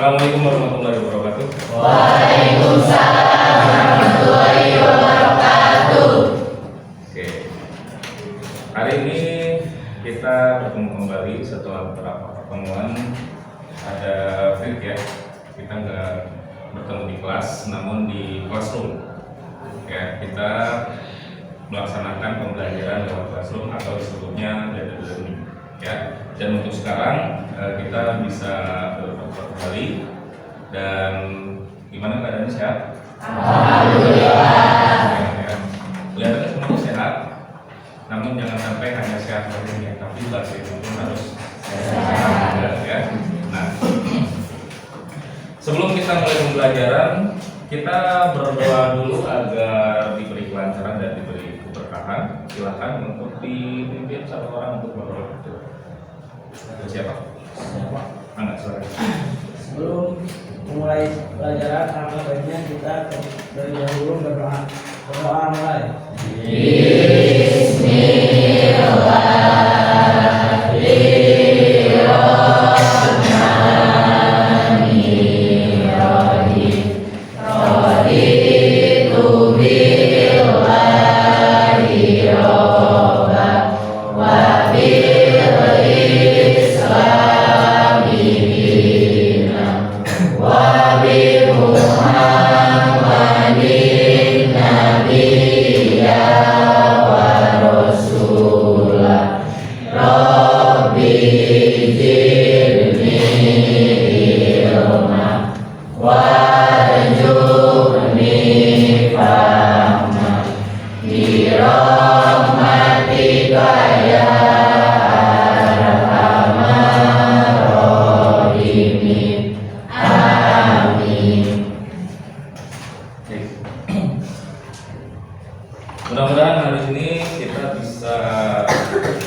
Assalamualaikum warahmatullahi wabarakatuh. Waalaikumsalam warahmatullahi wabarakatuh. Oke. Hari ini kita bertemu kembali setelah beberapa pertemuan. Ada break ya. Kita nggak bertemu di kelas, namun di classroom. Ya, kita melaksanakan pembelajaran lewat classroom atau disebutnya blended learning. Ya, dan untuk sekarang kita bisa bertemu kembali. Dan gimana keadaannya, sehat? Alhamdulillah. Ya. Kelihatannya semuanya sehat. Namun jangan sampai hanya sehat badannya, tapi batin pun harus sehat juga, ya. Nah, sebelum kita mulai pembelajaran, kita berdoa dulu agar diberi kelancaran dan diberi keberkahan. Silakan untuk dipimpin satu orang untuk berdoa. Siapa? Anda silakan. Sebelum memulai pelajaran, alangkah baiknya kita dari dahulu berdoa. Berdoa mulai. Mudah-mudahan hari ini kita bisa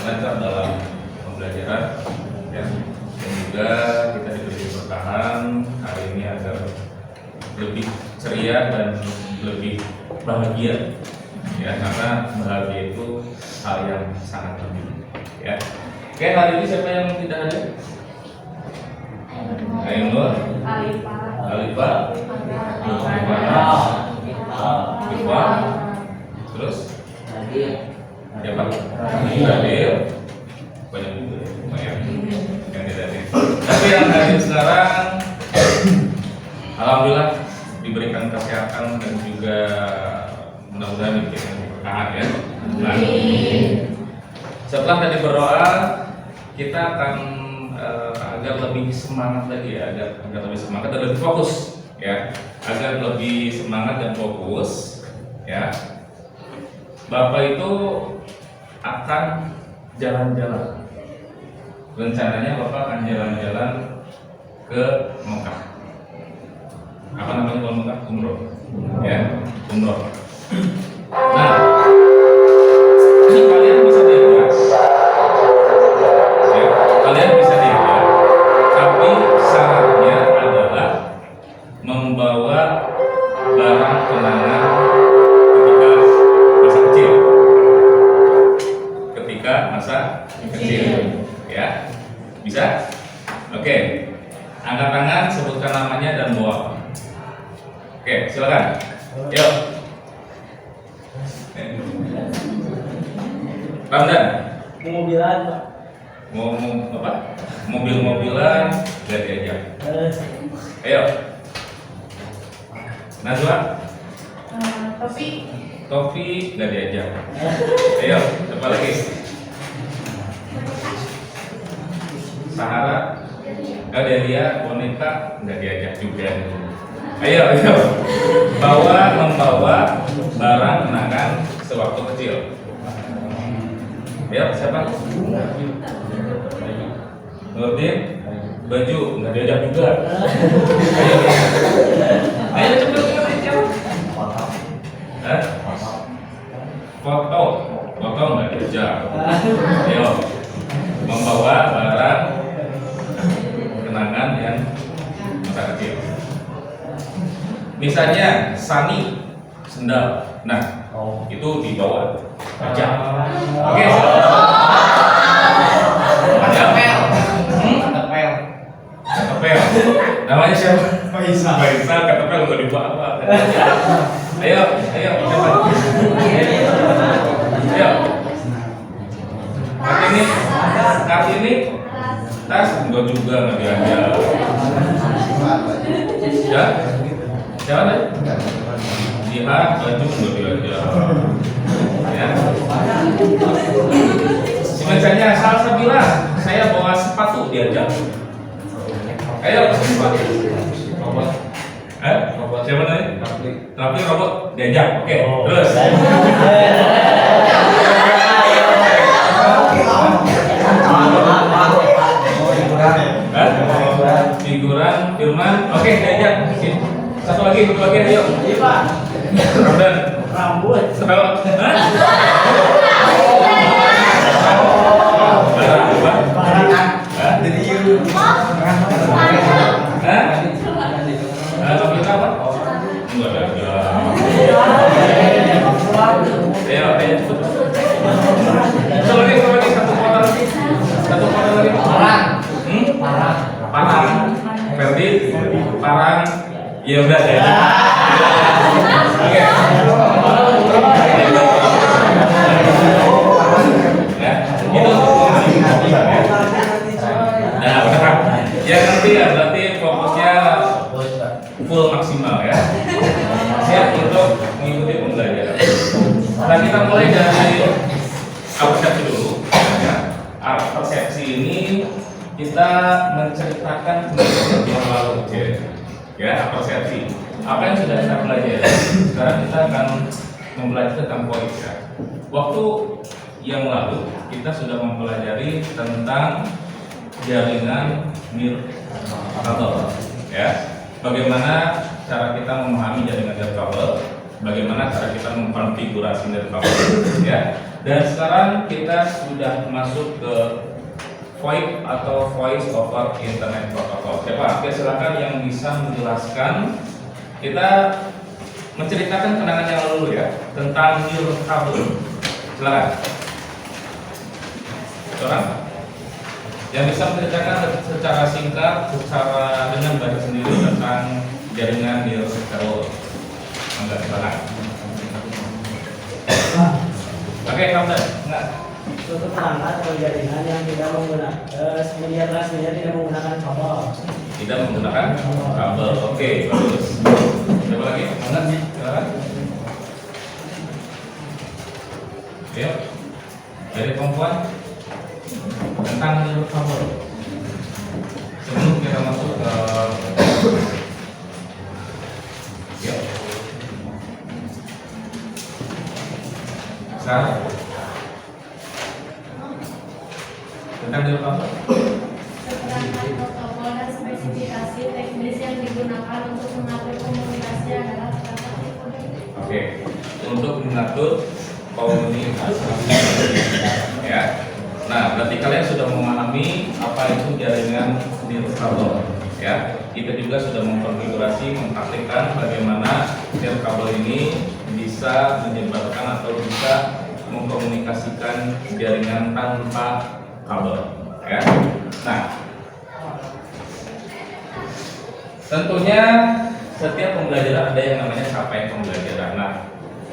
lancar dalam pembelajaran, ya. Dan juga kita diberi keberkahan hari ini agar lebih ceria dan lebih bahagia, ya, karena bahagia itu hal yang sangat penting, ya. Oke, hari ini siapa yang tidak hadir? Ayo Nur, Alifah, Ikhwan, terus siapa? Adil, banyak juga ya, lumayan yang tidak hadir. Tapi yang hadir sekarang, alhamdulillah diberikan kesehatan dan juga mudah-mudahan diberikan keberkahan, ya. Nah, setelah tadi berdoa, kita akan agar lebih semangat lagi, ya, agar lebih semangat dan lebih fokus, ya, agar lebih semangat dan fokus, ya. Bapak itu akan jalan-jalan. Rencananya Bapak akan jalan-jalan ke Mekah. Apa namanya kalau Mekah? Umroh, ya, umroh. Nah, kalian bisa diajak, ya, kalian bisa diajak, tapi syaratnya adalah membawa barang kenangan ketika masa kecil, ya. Bisa? Oke. Angkat tangan, sebutkan namanya dan bawa. Oke, silakan. Yuk. Ramdan. Mobilan, Pak. Mau apa? Mobil-mobilan gak diajak. Ayo. Najwa. Topi gak diajak. Ayo, siapa lagi? Sahara, Delia, boneka nggak diajak juga. Ayo, membawa barang kenangan sewaktu kecil. Ayo, siapa? Nurdin, baju nggak diajak juga. Ayo cepet. Foto nggak diajak. Ayo, membawa barang kenangan yang masa kecil. Misalnya Sani sendal, nah itu dibawa aja. Oke. Ada pel. Namanya siapa? Faisal. Faisal kata kalau nggak dibawa. Ayo, ayo, coba. Ayo. Kartini, tas enggak juga nggak diajak. Ya, jangan deh. Jihad baju enggak diajak. Ya. Misalnya Salsabila, saya bawa sepatu diajak. Ayo, sepatu. Robot. Robot. Siapa tadi? Tapi robot diajak. Oke. Terus. Figuran, Firman. Oke, diajak. Satu lagi, ayo. Ramdan. Rambut. Parang, ya udah ya. Oke. Nah, benar. Ya nanti ya berarti fokusnya full maksimal ya. Siap untuk mengikuti pembelajaran. Nah, kita mulai dari persepsi dulu. Ya. Persepsi ini kita menceritakan kejadian yang lalu, ya, persepsi. Apa yang sudah kita pelajari? Sekarang kita akan mempelajari tentang poin. Ya. Waktu yang lalu kita sudah mempelajari tentang jaringan nirkabel, ya. Bagaimana cara kita memahami jaringan nirkabel, bagaimana cara kita mengkonfigurasi nirkabel, ya. Dan sekarang kita sudah masuk ke VoIP atau Voice over Internet Protocol. Siapa? Oke, silakan yang bisa menjelaskan. Kita menceritakan kenangan yang lalu ya tentang nirkabel. Silakan. Orang yang bisa menceritakan secara singkat, secara dengan bahasa sendiri tentang jaringan nirkabel. Enggak, silakan. Oke, kamu enggak. Suatu perangkat atau jaringan yang tidak menggunakan media transmisi tidak menggunakan kabel. Tidak menggunakan kabel. Oke, bagus. Coba lagi, mana sih? Silakan. Ayo. Dari perempuan tentang nirkabel. Sebelum kita masuk ke ya. Sekarang tentang nirkabel. Keterangan protokol dan spesifikasi teknis yang digunakan untuk mengatur komunikasi adalah Oke, untuk mengatur komunikasi. Ya. Nah, berarti kalian sudah memahami apa itu jaringan nirkabel. Ya, kita juga sudah mengkonfigurasi, mempraktikkan bagaimana nirkabel ini bisa menyebabkan atau bisa mengkomunikasikan jaringan tanpa kabel, ya. Nah, tentunya setiap pembelajaran ada yang namanya capaian pembelajaran. Nah,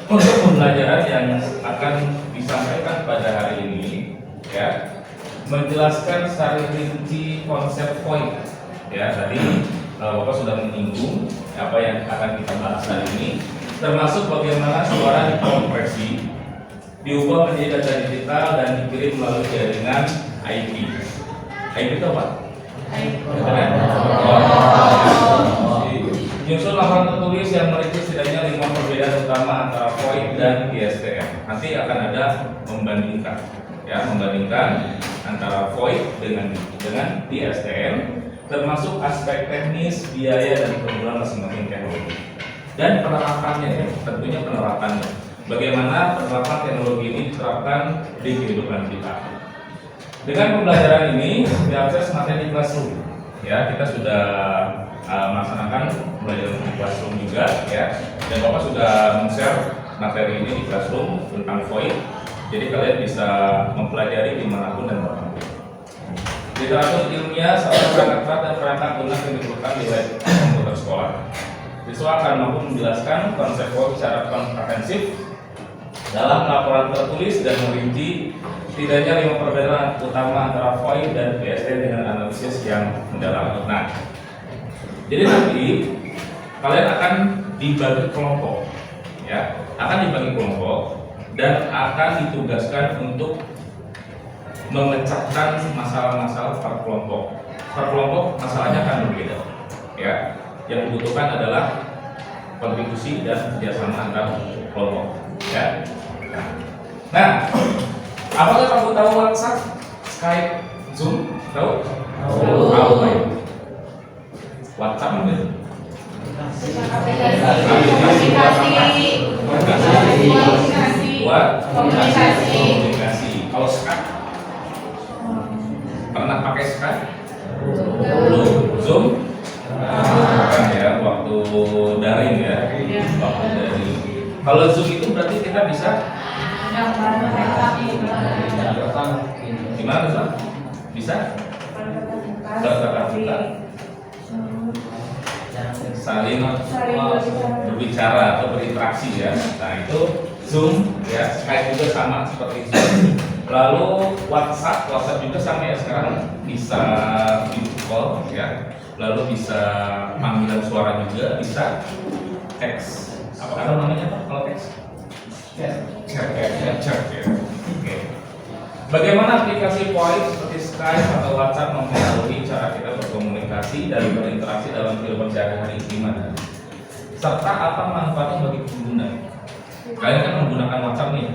untuk pembelajaran yang akan disampaikan pada hari ini, ya, menjelaskan secara rinci konsep VoIP. Ya, tadi Bapak sudah menyinggung apa yang akan kita bahas hari ini, termasuk bagaimana suara dikompresi, diubah menjadi data digital dan dikirim melalui jaringan IP. IP itu apa? Internet. Menyusun laporan tertulis yang merinci setidaknya 5 perbedaan utama antara VoIP dan ISDN. Nanti akan ada membandingkan, ya, membandingkan antara VoIP dengan ISDN, termasuk aspek teknis, biaya dan keunggulan masing-masing teknologi. Dan penerapannya, ya, tentunya penerapannya. Bagaimana penerapan teknologi ini diterapkan di kehidupan kita. Dengan pembelajaran ini diakses materi di classroom. Ya, kita sudah melaksanakan pembelajaran di classroom juga, ya. Dan Bapak sudah men-share materi ini di classroom tentang VoIP. Jadi kalian bisa mempelajari dimanapun dan kapanpun. Literatur ilmiah serta perangkat dan perangkat lunak yang diperlukan di web komputer sekolah. Siswa akan mampu menjelaskan konsep VoIP secara komprehensif dalam laporan tertulis dan merinci setidaknya 5 perbedaan utama antara VoIP dan BSD dengan analisis yang mendalam. Nah, jadi nanti kalian akan dibagi kelompok, ya, akan dibagi kelompok dan akan ditugaskan untuk memecahkan masalah-masalah per kelompok. Per kelompok masalahnya akan berbeda, ya. Yang dibutuhkan adalah kontribusi dan kerjasama antar kelompok, ya. Nah, apakah kamu tahu WhatsApp, Skype, Zoom? Tahu? Tahu. Tahu, baik. WhatsApp itu buat komunikasi. Kalau Skype, pernah pakai Skype? Belum. Zoom? Kan ya, waktu daring ya. Waktu daring. Kalau Zoom itu berarti kita bisa gimana Pak? Bisa? Bertatap muka. Saling berbicara atau berinteraksi ya. Nah itu Zoom ya, Skype juga sama seperti Zoom. Lalu WhatsApp juga sama ya, sekarang bisa video call ya. Lalu bisa panggilan suara juga, bisa teks. Apa namanya Pak kalau teks? Chat ya. Oke. Bagaimana aplikasi VoIP seperti Skype atau WhatsApp mempengaruhi cara kita berkomunikasi dan berinteraksi dalam kehidupan sehari-hari gimana? Serta apa manfaatnya bagi pengguna? Kalian kan menggunakan WhatsApp nih.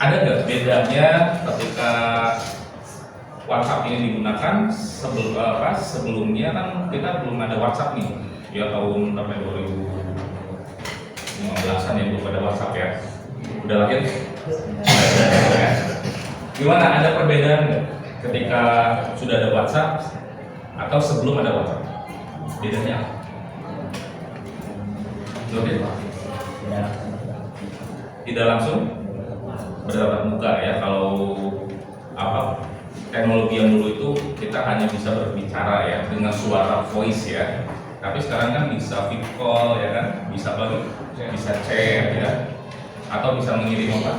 Ada nggak bedanya ketika WhatsApp ini digunakan sebelumnya kan kita belum ada WhatsApp nih. Ya tahun sampai 2015-an ya belum ada WhatsApp ya. Udah lahir? Ya. Gimana? Ada perbedaan nggak ketika sudah ada WhatsApp atau sebelum ada WhatsApp? Bedanya apa? Tidak langsung bertatap muka ya. Kalau apa teknologi yang dulu itu kita hanya bisa berbicara ya dengan suara voice ya. Tapi sekarang kan bisa video call ya kan, bisa apa lagi? Bisa chat ya, atau bisa mengirim apa?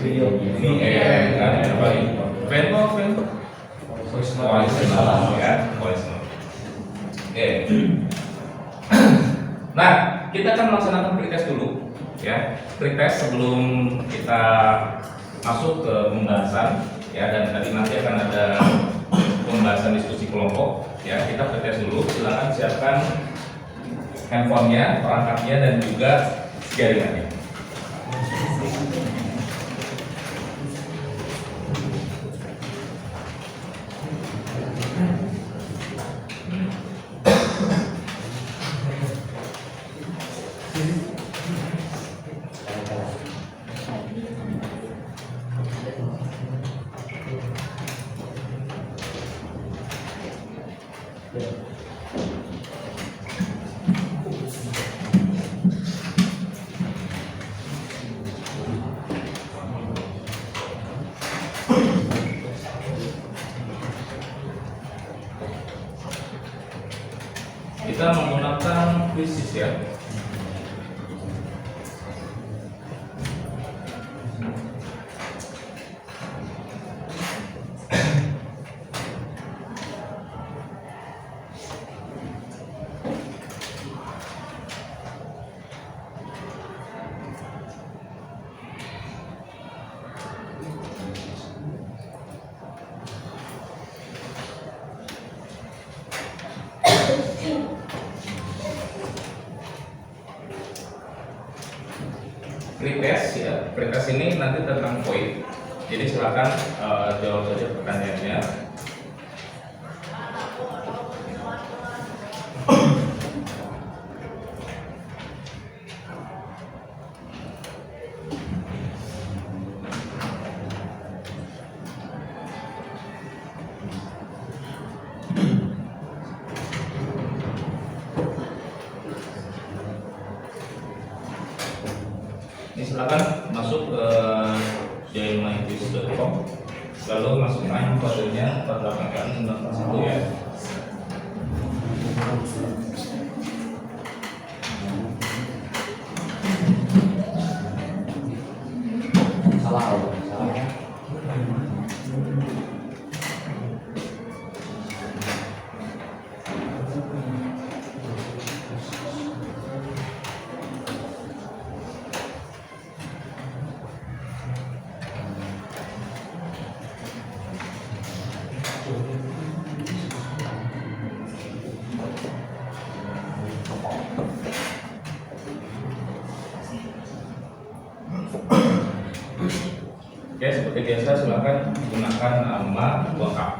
Video kan apa lagi? Voice note ya, voice note. Oke. Nah, kita akan melaksanakan pretest dulu ya. Pretest sebelum kita masuk ke pembahasan ya, dan nanti akan ada pembahasan diskusi kelompok ya. Kita pretest dulu. Silakan siapkan handphonenya, perangkatnya dan juga jaringannya. Kita menggunakan quizzes ya. Pretest ya, pretest ini nanti tentang VoIP. Jadi silakan jawab saja pertanyaannya. Ini silakan masuk ke jailmyquiz.com. Lalu masukkan kodenya 48 kali 91 ya. Salah, salah. Oke, seperti biasa silakan gunakan nama lengkap.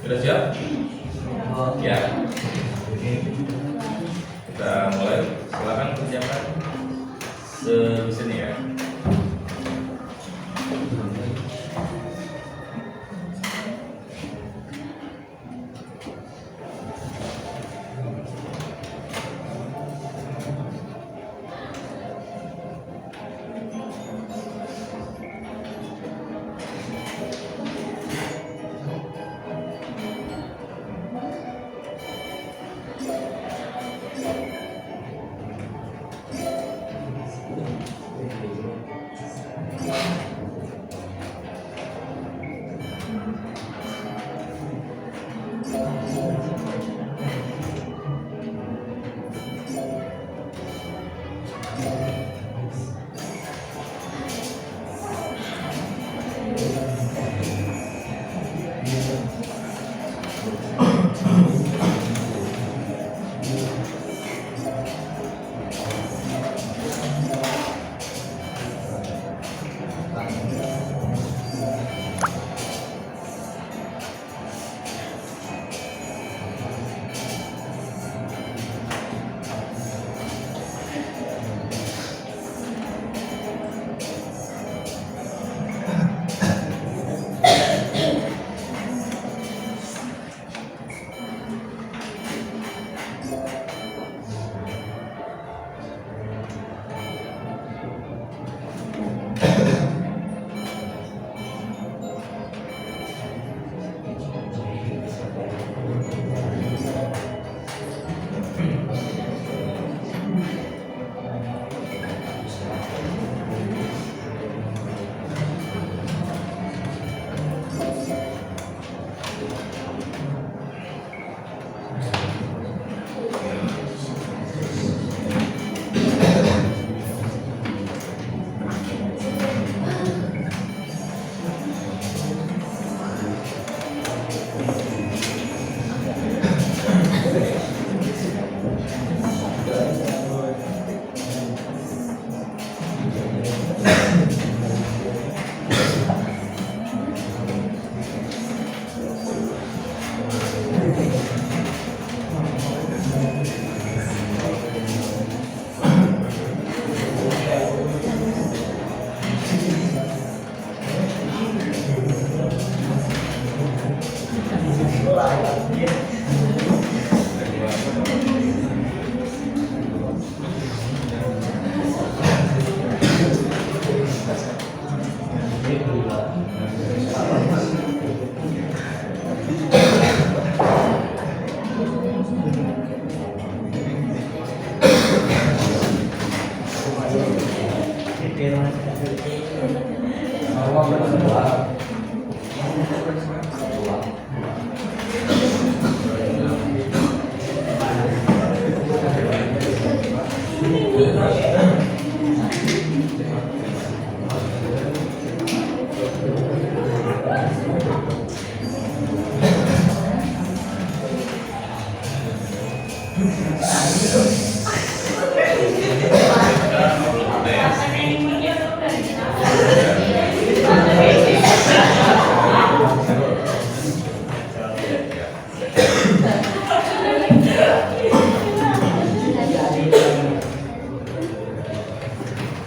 Sudah siap? Ya. Kita mulai. Silakan kerjakan sebisanya ya.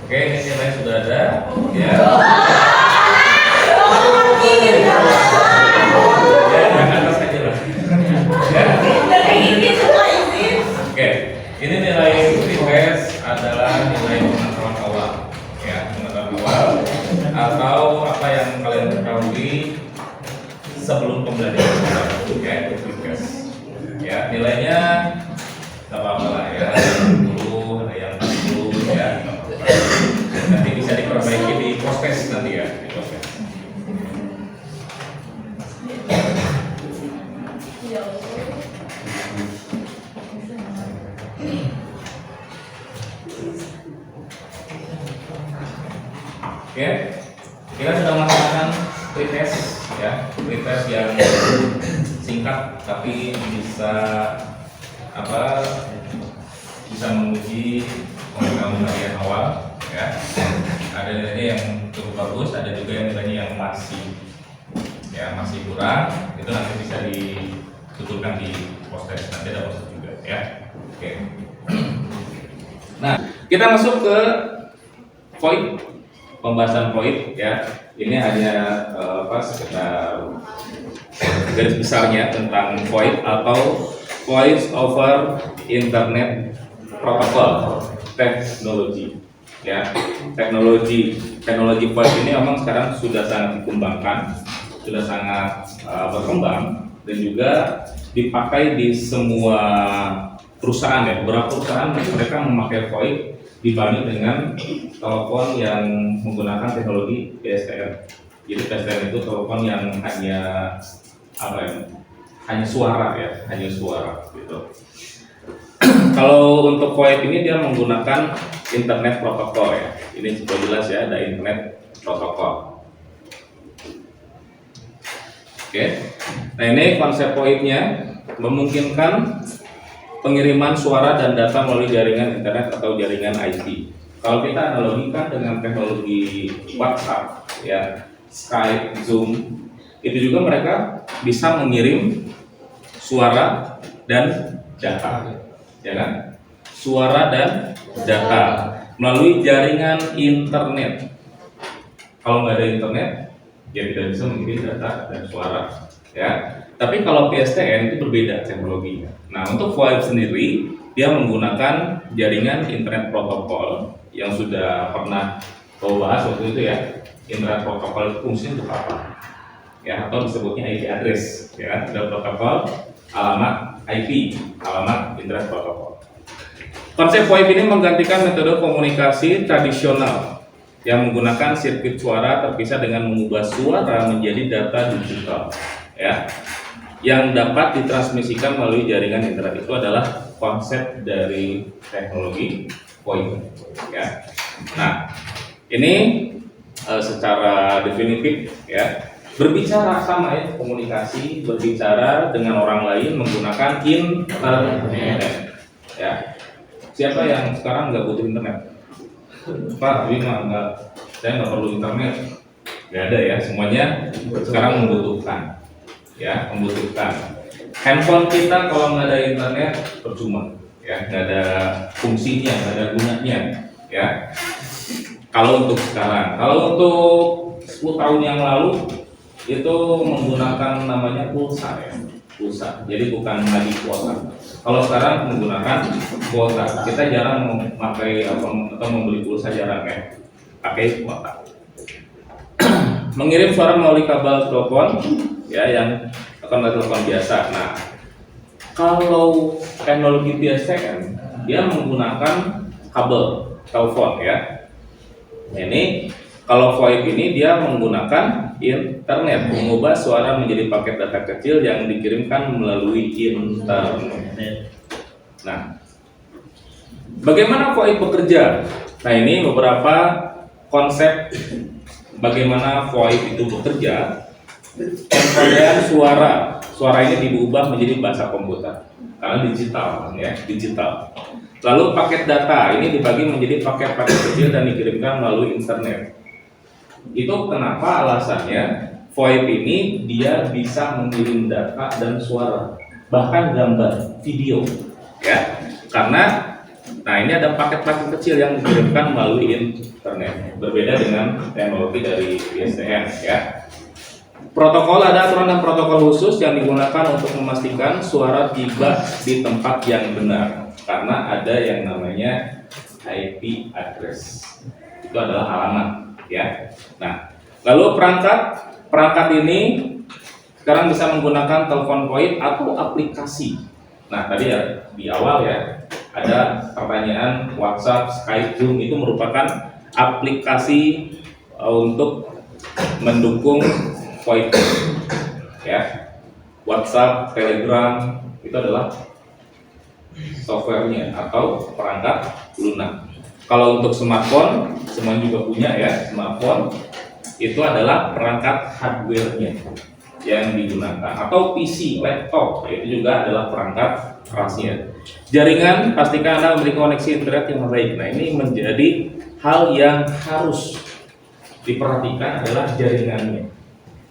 Oke, ini nilai sudah ada, ya. Ya, yang atas aja lah. Ya. Oke, ini nilai request adalah nilai pengetahuan awal, ya, pengetahuan awal atau apa yang kalian ketahui sebelum pembelajaran, ya, itu request. Ya, nilainya nggak apa-apa lah, ya, ada yang 10, ada yang 40, ya. Nanti bisa diperbaiki di proses nanti ya, di proses. Oke, kita sudah melakukan pretest ya, pretest yang singkat tapi bisa bisa menguji pengetahuan kalian awal ya. Ada nilainya yang cukup bagus, ada juga yang nilainya yang masih kurang. Itu nanti bisa dituturkan di proses, nanti ada proses juga ya. Oke. Nah, kita masuk ke void, pembahasan void ya. Ini hanya sekitar garis besarnya tentang void atau voice over internet protocol teknologi ya. Teknologi voice ini memang sekarang sudah sangat dikembangkan, sudah sangat berkembang dan juga dipakai di semua perusahaan ya. Beberapa perusahaan mereka memakai voice dibanding dengan telepon yang menggunakan teknologi PSTN. Jadi PSTN itu telepon yang hanya suara ya, hanya suara gitu. Kalau untuk VoIP ini dia menggunakan internet protokol ya. Ini sudah jelas ya, ada internet protokol. Oke. Nah, ini konsep VoIP-nya memungkinkan pengiriman suara dan data melalui jaringan internet atau jaringan IP. Kalau kita analogikan dengan teknologi WhatsApp ya, Skype, Zoom, itu juga mereka bisa mengirim suara dan data, ya kan? Suara dan data melalui jaringan internet. Kalau nggak ada internet, ya tidak bisa mengirim data dan suara, ya. Tapi kalau PSTN itu berbeda teknologinya. Nah, untuk VoIP sendiri, dia menggunakan jaringan internet protokol yang sudah pernah kau bahas waktu itu ya. Internet protokol itu fungsinya untuk apa? Ya, atau disebutnya IP address, ya kan? Ada protokol alamat IP, alamat internet protokol. Konsep VoIP ini menggantikan metode komunikasi tradisional yang menggunakan sirkuit suara terpisah dengan mengubah suara menjadi data digital, ya, yang dapat ditransmisikan melalui jaringan internet. Itu adalah konsep dari teknologi VoIP, ya. Nah, ini secara definitif ya, berbicara sama ya, komunikasi, berbicara dengan orang lain menggunakan internet. Ya, siapa yang sekarang nggak butuh internet? Pak, saya nggak perlu internet. Nggak ada ya, semuanya sekarang membutuhkan. Ya, membutuhkan. Handphone kita kalau nggak ada internet percuma, ya, nggak ada fungsinya, nggak ada gunanya, ya. Kalau untuk sekarang, kalau untuk 10 tahun yang lalu itu menggunakan namanya pulsa ya, pulsa. Jadi bukan lagi kuota. Kalau sekarang menggunakan kuota, kita jarang memakai atau membeli pulsa, jarang ya, pakai kuota. mengirim suara melalui kabel telepon ya yang akan melalui telepon biasa. Nah, kalau teknologi PSTN dia menggunakan kabel telepon ya. Nah, ini kalau VoIP ini dia menggunakan internet, mengubah suara menjadi paket data kecil yang dikirimkan melalui internet. Nah, bagaimana VoIP bekerja? Nah, ini beberapa konsep bagaimana VoIP itu bekerja. Kemudian suara ini diubah menjadi bahasa komputer karena digital ya, digital. Lalu paket data ini dibagi menjadi paket-paket kecil dan dikirimkan melalui internet. Itu kenapa alasannya VoIP ini dia bisa mengirim data dan suara, bahkan gambar, video ya. Karena nah ini ada paket-paket kecil yang dikirimkan melalui internet, berbeda dengan teknologi dari PSTN ya. Protokol, ada aturan dan protokol khusus yang digunakan untuk memastikan suara tiba di tempat yang benar, karena ada yang namanya IP address, itu adalah alamat ya. Nah, lalu perangkat ini sekarang bisa menggunakan telepon VoIP atau aplikasi. Nah, tadi ya di awal ya ada pertanyaan WhatsApp, Skype, Zoom itu merupakan aplikasi untuk mendukung VoIP ya. WhatsApp, Telegram itu adalah softwarenya atau perangkat lunak. Kalau untuk smartphone, semuanya juga punya ya, smartphone itu adalah perangkat hardware-nya yang digunakan, atau PC, laptop itu juga adalah perangkat kerasnya. Jaringan, pastikan Anda memiliki koneksi internet yang baik. Nah, ini menjadi hal yang harus diperhatikan adalah jaringannya.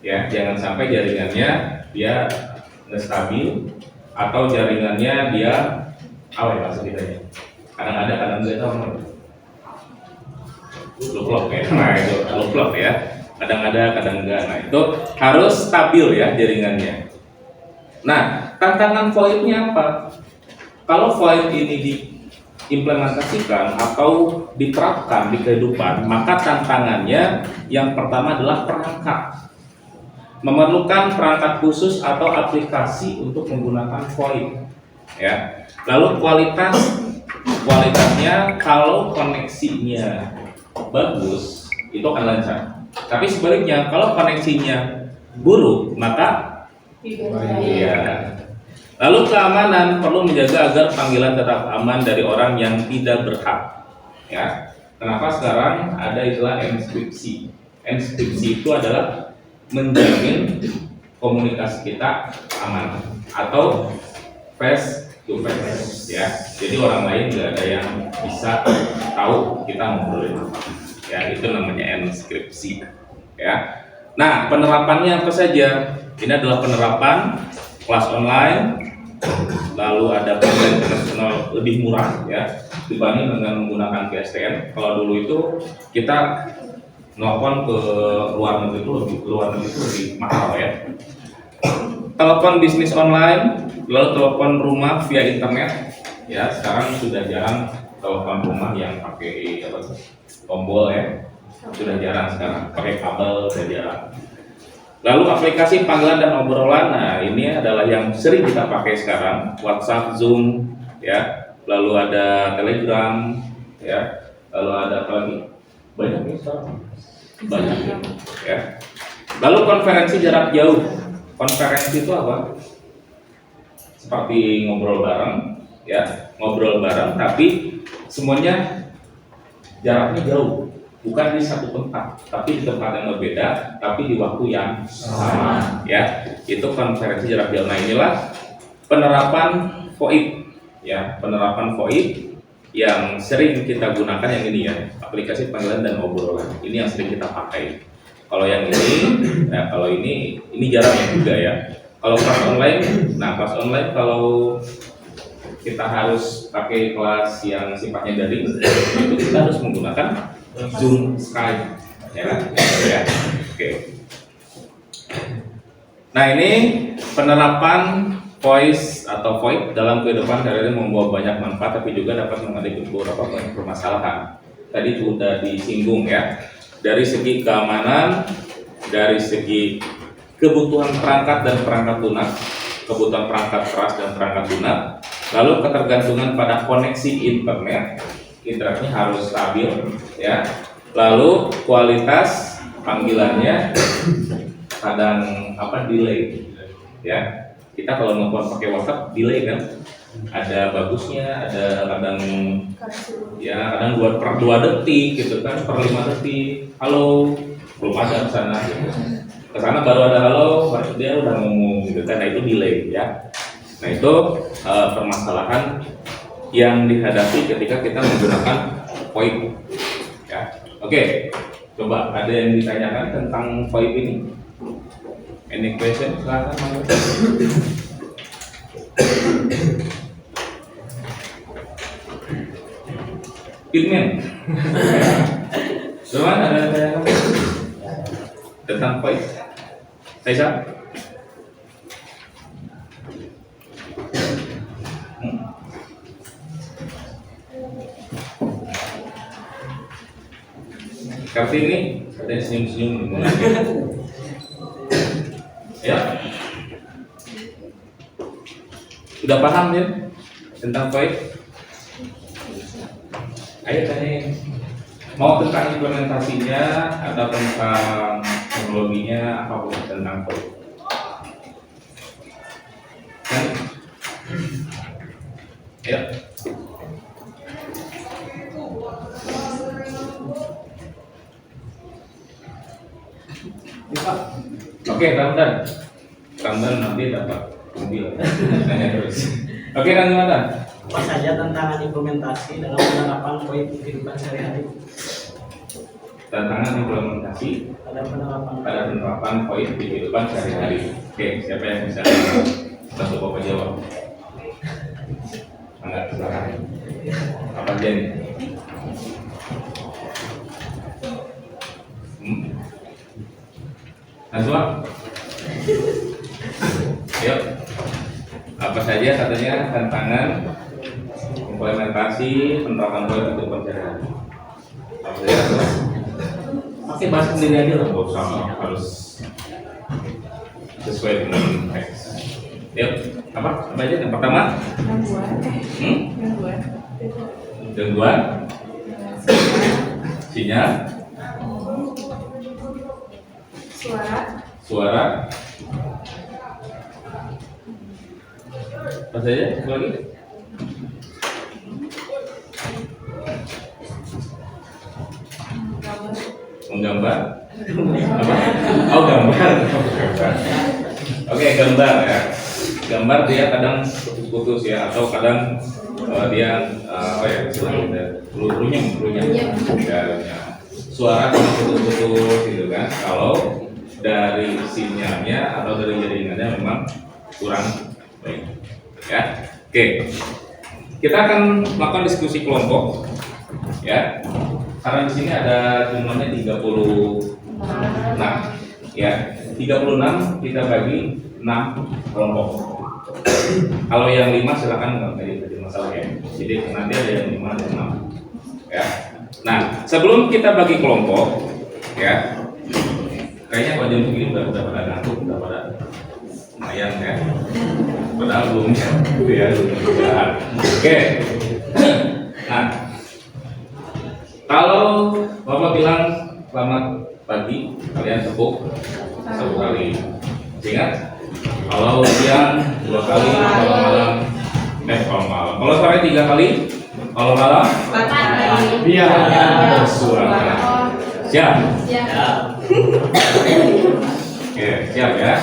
Ya, jangan sampai jaringannya dia nggak stabil atau jaringannya dia maksudnya kadang ada kadang enggak luplok ya. Nah, itu luplok ya. Kadang ada kadang enggak. Nah, itu harus stabil ya jaringannya. Nah, tantangan VoIP-nya apa? Kalau VoIP ini diimplementasikan atau diterapkan di kehidupan, maka tantangannya yang pertama adalah perangkat. Memerlukan perangkat khusus atau aplikasi untuk menggunakan VoIP ya. Lalu kualitasnya kalau koneksinya bagus itu akan lancar. Tapi sebaliknya kalau koneksinya buruk maka iya. Lalu keamanan, perlu menjaga agar panggilan tetap aman dari orang yang tidak berhak ya. Kenapa sekarang ada istilah enskripsi? Enskripsi itu adalah menjamin komunikasi kita aman atau face to face ya. Jadi orang lain nggak ada yang bisa tahu kita ngobrolin apa ya. Itu namanya enskripsi ya. Nah, penerapannya apa saja? Ini adalah penerapan kelas online, lalu ada panggilan internasional lebih murah ya dibanding dengan menggunakan PSTN. Kalau dulu itu kita nelfon ke luar negeri itu lebih mahal ya. Telepon bisnis online, lalu telepon rumah via internet ya. Sekarang sudah jarang telepon rumah yang pakai tombol ya, sudah jarang sekarang, pakai kabel sudah jarang. Lalu aplikasi panggilan dan obrolan, nah ini adalah yang sering kita pakai sekarang, WhatsApp, Zoom ya, lalu ada Telegram ya, lalu ada apa lagi? Banyak ya. Lalu konferensi jarak jauh. Konferensi itu apa? Seperti ngobrol bareng ya, ngobrol bareng tapi semuanya jaraknya jauh. Bukan di satu tempat, tapi di tempat yang berbeda, tapi di waktu yang sama, ya. Itu konferensi jarak jauh. Nah, inilah penerapan VoIP, ya. Penerapan VoIP yang sering kita gunakan yang ini ya, aplikasi panggilan dan obrolan. Ini yang sering kita pakai. Kalau yang ini, nah kalau ini jarang juga ya. Kalau kelas online, nah kelas online kalau kita harus pakai kelas yang sifatnya daring, itu kita harus menggunakan Zoom, Skype, ya kan? Ya. Oke. Nah, ini penerapan voice atau VoIP dalam kehidupan sehari-hari membawa banyak manfaat, tapi juga dapat menghadapi beberapa permasalahan. Tadi sudah disinggung ya, dari segi keamanan dari segi kebutuhan perangkat dan perangkat lunak, kebutuhan perangkat keras dan perangkat lunak, lalu ketergantungan pada koneksi internetnya harus stabil, ya. Lalu kualitas panggilannya kadang delay, ya. Kita kalau nelfon pakai WhatsApp delay kan, ada bagusnya, ada kadang per 2 detik gitu kan, per 5 detik. Halo, belum ada kesana gitu. Kesana baru ada halo, baru dia udah ngomong gitu kan, nah itu delay ya. Nah itu permasalahan yang dihadapi ketika kita menggunakan VoIP ya. Oke, coba ada yang ditanyakan tentang VoIP ini? Any question? Silakan. Pitman, Roman ada yang tentang VoIP? Aisyah? Kartini, ada yang senyum-senyum ya? Udah paham ya tentang VoIP? Ayo tanya, mau tentang implementasinya atau tentang teknologinya, apapun tentang VoIP. Kan? Ya. Oke, Ramdan nanti dapat mobil. Tanya terus. Oke, Ramdan. Apa saja tantangan implementasi dalam penerapan VoIP di kehidupan sehari-hari? Tantangan implementasi pada penerapan VoIP di kehidupan sehari-hari. Oke, siapa yang bisa bantu Bapak jawab? Enggak, silakan. Apa aja nih? Najwa? Yuk. Apa saja katanya tantangan implementasi penerapan VoIP di kehidupan sehari-hari? Apa saja? Pakai bahasa sendiri aja lah, nggak usah harus sesuai dengan teks. Yuk, apa aja? Yang pertama? Gangguan. Sinyal. Suara. Apa saja? Lagi? Menggambar? Apa? Oh, gambar. Oke, gambar ya. Gambar dia kadang putus-putus ya, atau kadang dia runyam ya. Suara putus-putus gitu kan. Kalau dari sinyalnya atau dari jaringannya memang kurang baik. Ya. Oke. Kita akan melakukan diskusi kelompok ya. Karena di sini ada jumlahnya 36 ya. 36 kita bagi 6 kelompok. Kalau yang 5 silakan nggak jadi masalah ya. Jadi nanti ada yang 5 dan 6 ya. Nah, sebelum kita bagi kelompok ya. Kayaknya Pak Jom begini udah pada ngantuk, udah pada lumayan ya. Padahal belum gitu ya, Oke. Nah, kalau Bapak bilang selamat pagi, kalian tepuk 1 kali. Ingat, kalau siang 2 kali, kalau malam kalau sore 3 kali, kalau malam 4 kali. Biar bersuara. Siap? Oke, siap ya.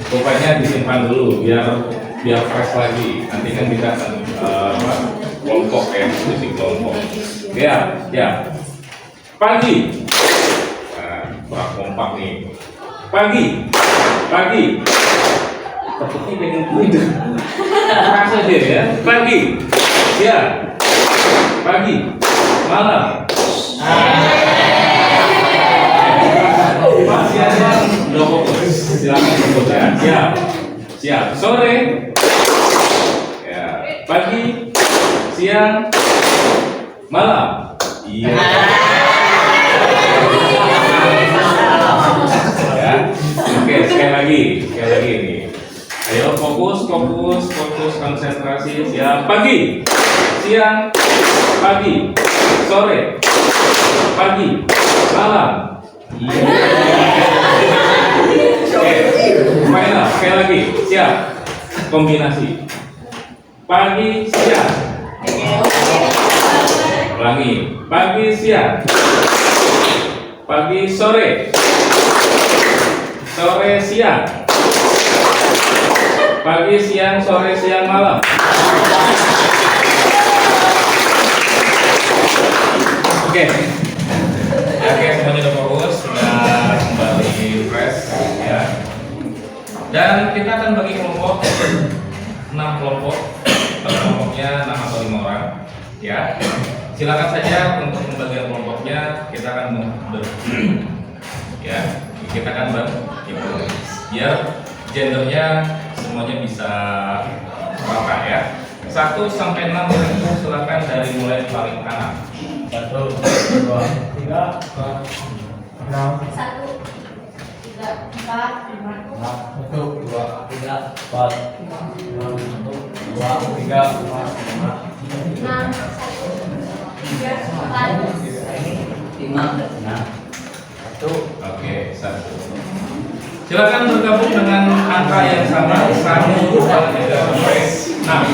Pokoknya disimpan dulu biar fresh lagi. Nanti kan kita kelompok ya, diskusi kelompok. Ya. Pagi. Nah, kurang kompak nih. Pagi. Tepuknya pengen gitu. Rasa aja ya. Pagi. Siang. Pagi. Malam. Masih ada udah fokus. Silakan fokus ya. Siap. Sore. Ya. Pagi. Siang. Malam. Iya. Ya. Fokus, konsentrasi. Siap. Pagi, siang, pagi, sore, pagi, malam. Final, sekali lagi. Siap. Kombinasi. Pagi, siang. Ulangi. Pagi, siang. Pagi, sore. Sore, siang. Pagi, siang, sore, siang, malam. Oke. Oke, semuanya udah fokus, sudah kembali fresh ya. Dan kita akan bagi kelompok 6 kelompok. Kelompoknya 6 atau 5 orang ya. Silakan saja untuk pembagian kelompoknya kita akan ya, kita akan biar gendernya semuanya bisa rata ya. 1 sampai 6 itu silakan dari mulai paling kanan. 1, 2, 3, 4, 6, 1, 3, 4, 5, 1, 2, 3, 4, 6, 1, 2, 3, 4, 5, 6, 3, 4, 1. Oke, 1. Silakan bergabung dengan angka yang sama 1, 2, 3 sampai 6.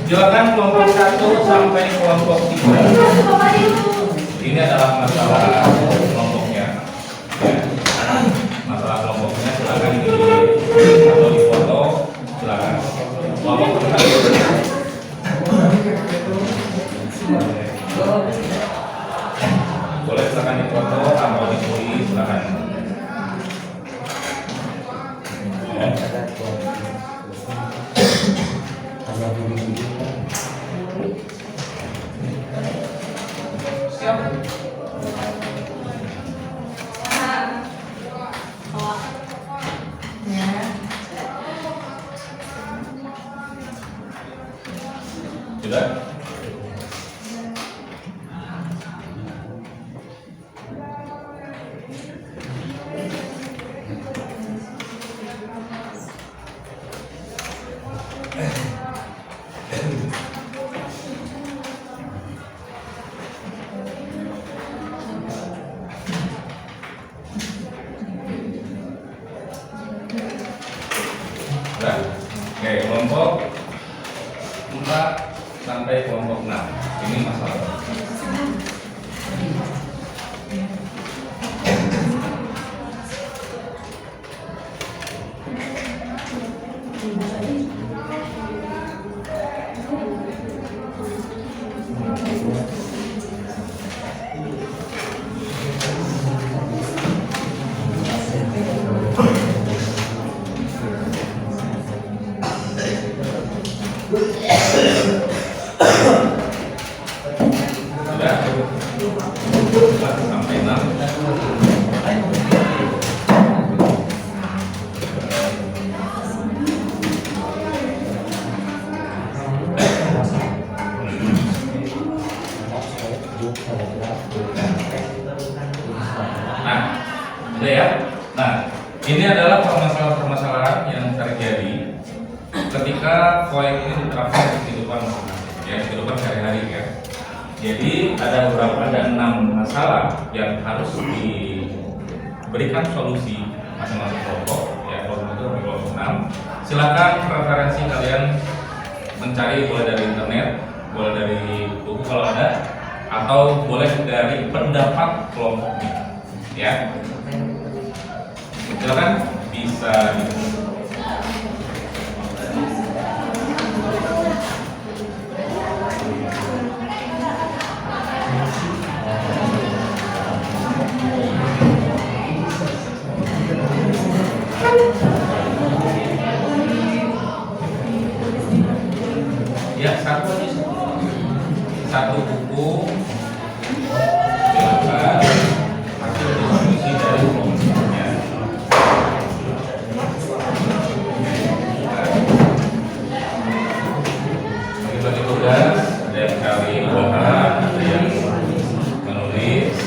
Silakan kelompok 1 sampai kelompok 3. Ini adalah masalah kelompoknya. Ya. Masalah kelompoknya silakan di atau di foto, silakan. Kelompok boleh silakan di foto atau ditulis, silakan. Sudah? Sudah? Oke, kelompok 4 sampai kelompok 6. Ini masalah. Sudah? 4 sampai 6. Nah, udah ya. Nah, ini adalah permasalahan-permasalahan yang terjadi ketika koin ini diterapkan di kehidupan ya, kehidupan sehari-hari ya. Jadi ada 6 masalah yang harus diberikan solusi masing-masing kelompok ya, kelompok itu kelompok 6. Silakan preferensi kalian mencari boleh dari internet, boleh dari buku kalau ada, atau boleh dari pendapat kelompoknya ya. Silakan bisa ya, satu buku silakan hasil diskusi dari kelompoknya. Bagi tugas ada yang cari bahan, ada yang menulis.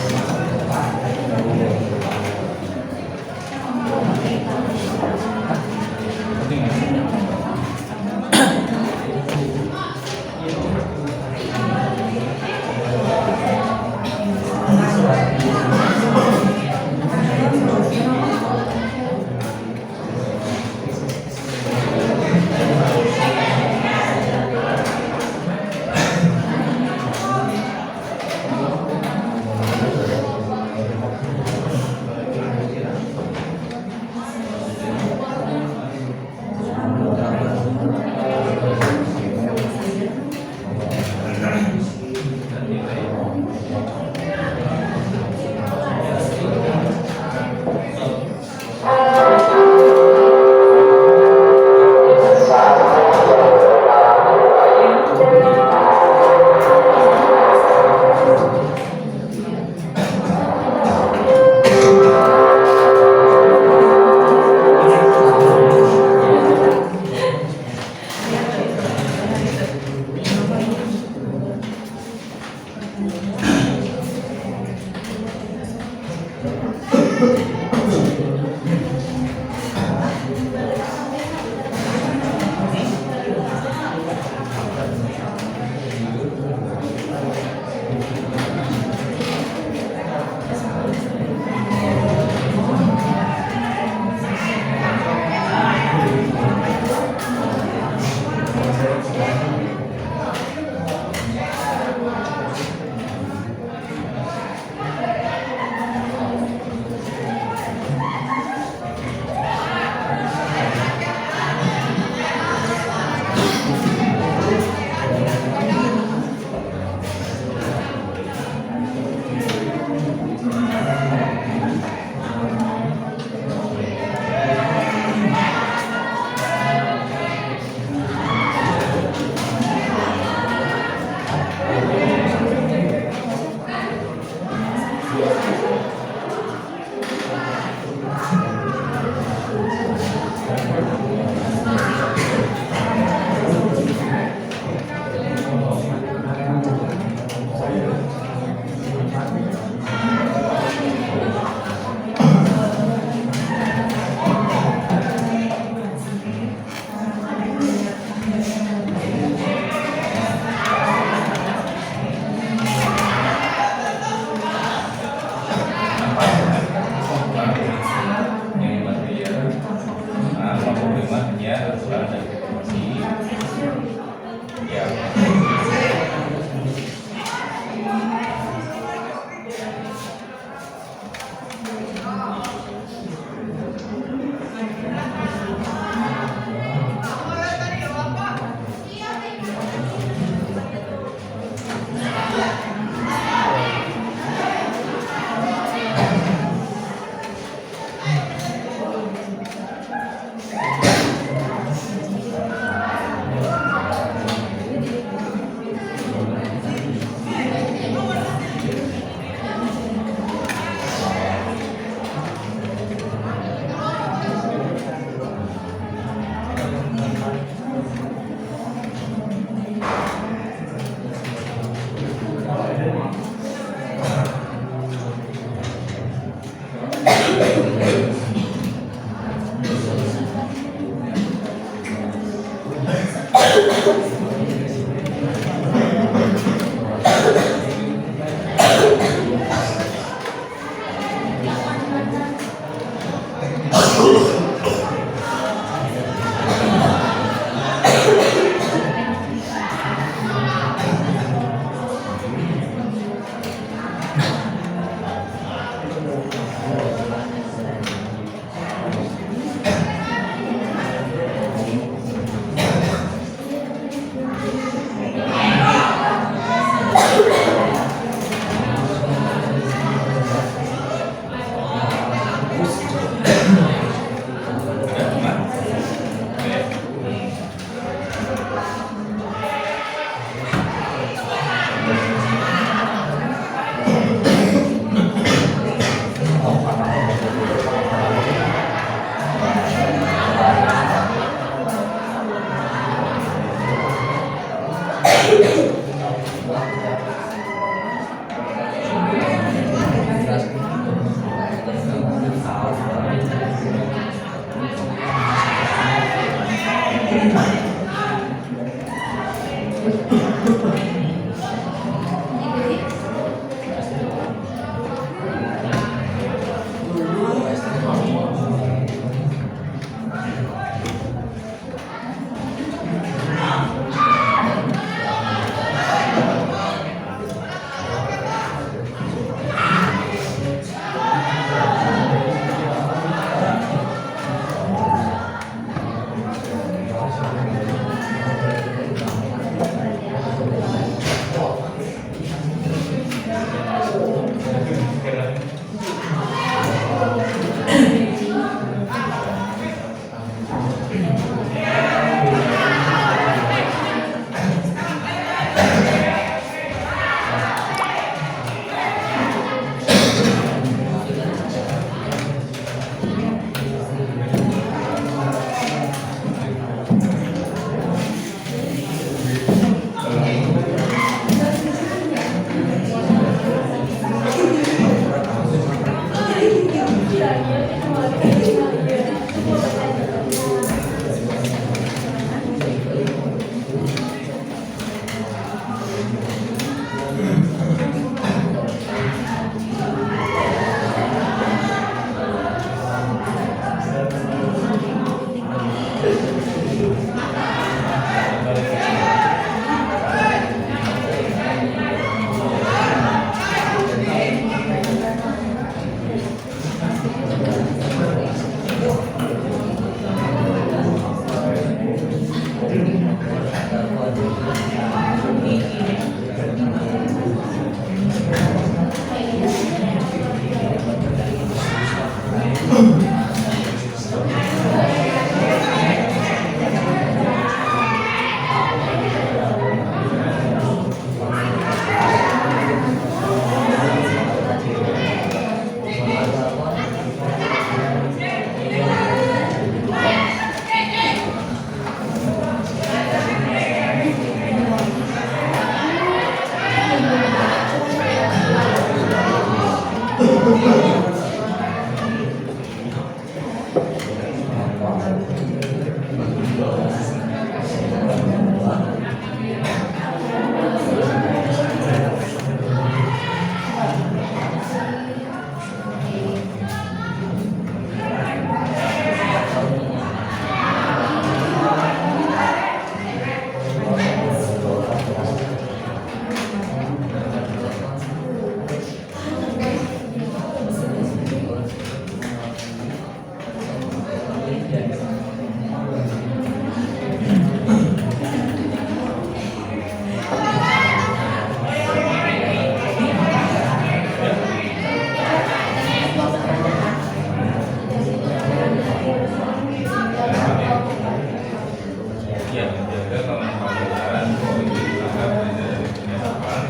Ya, menjaga kemanfaatan politik agar tidak ada penyadapan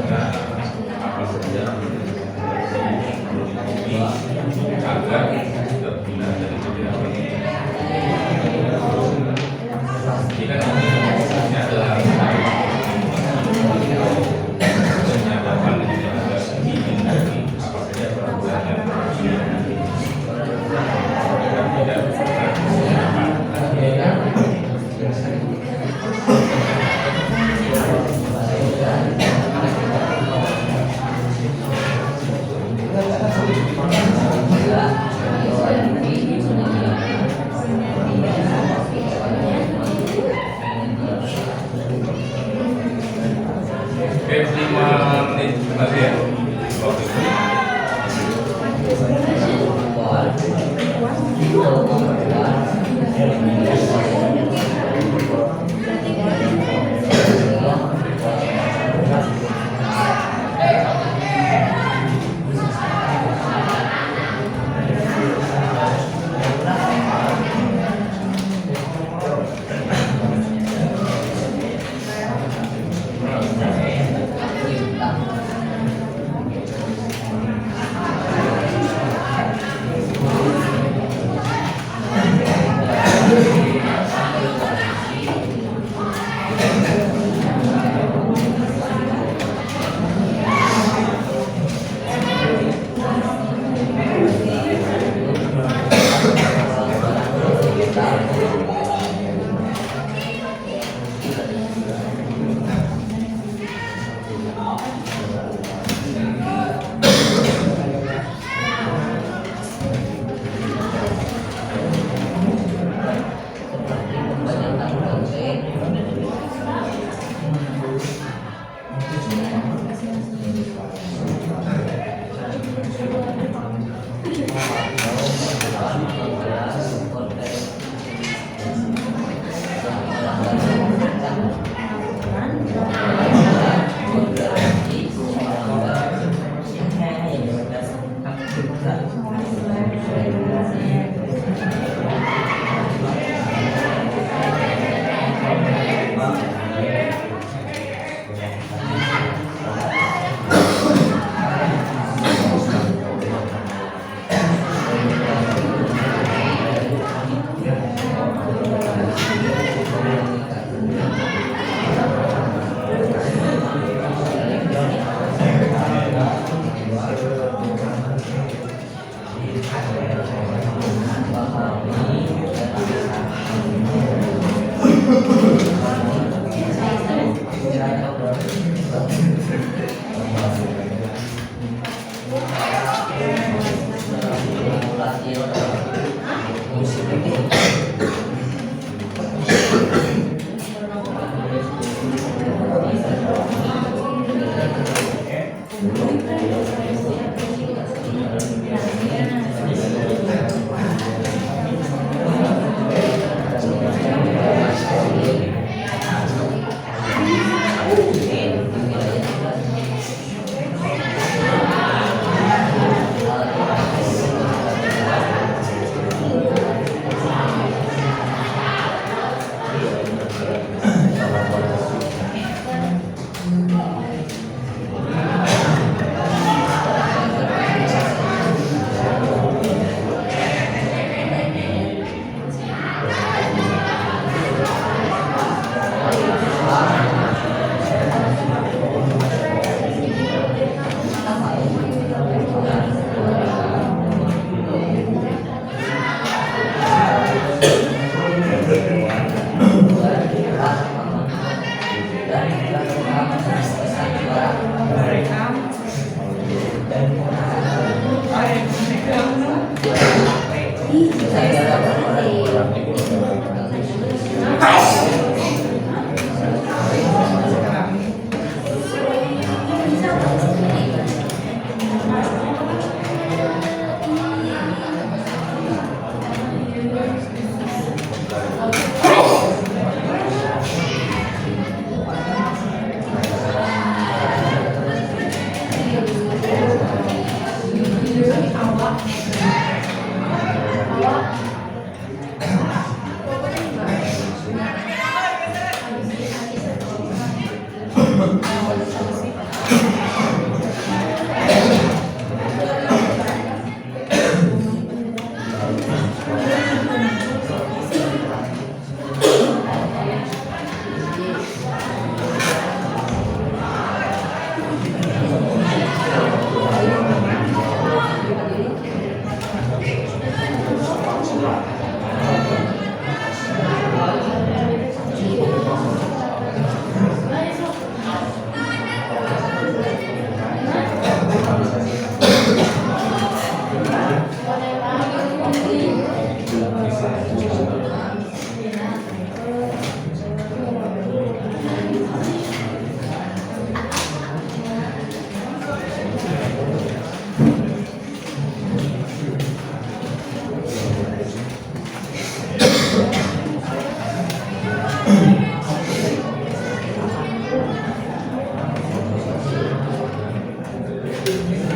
dan apa saja agar terhindar dari kejahatan. Jika ini adalah penyadapan dan juga agar dihindari apa saja perbuatan yang tidak Oke, 5 menit lagi ya. Waktu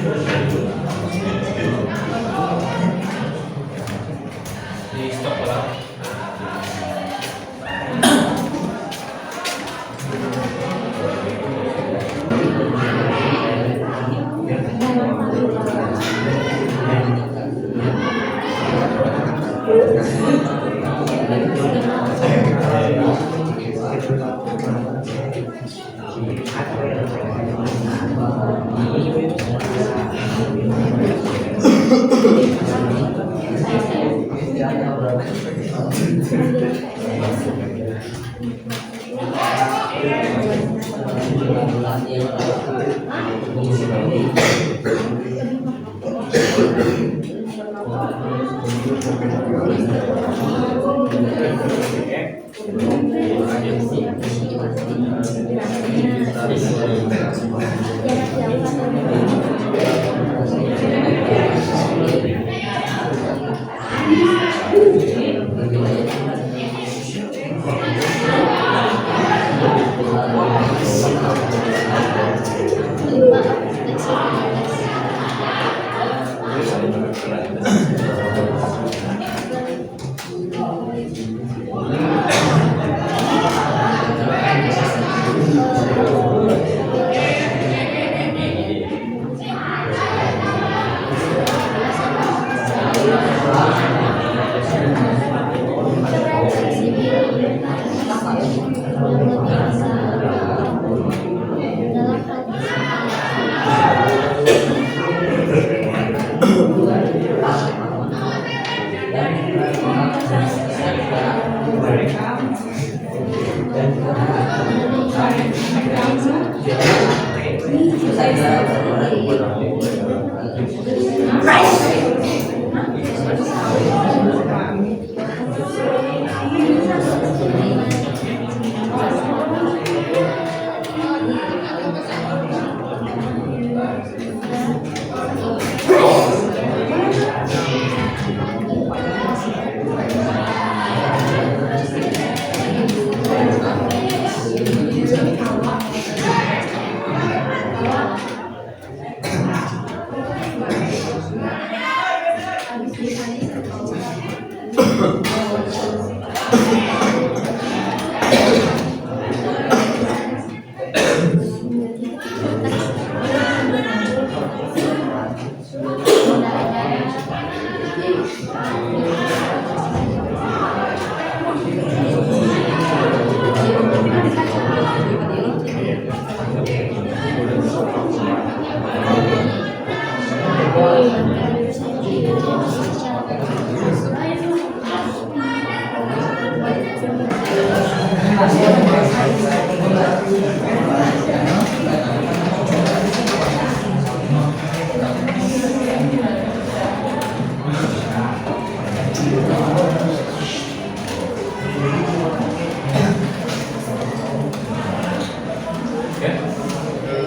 Di stop ulang.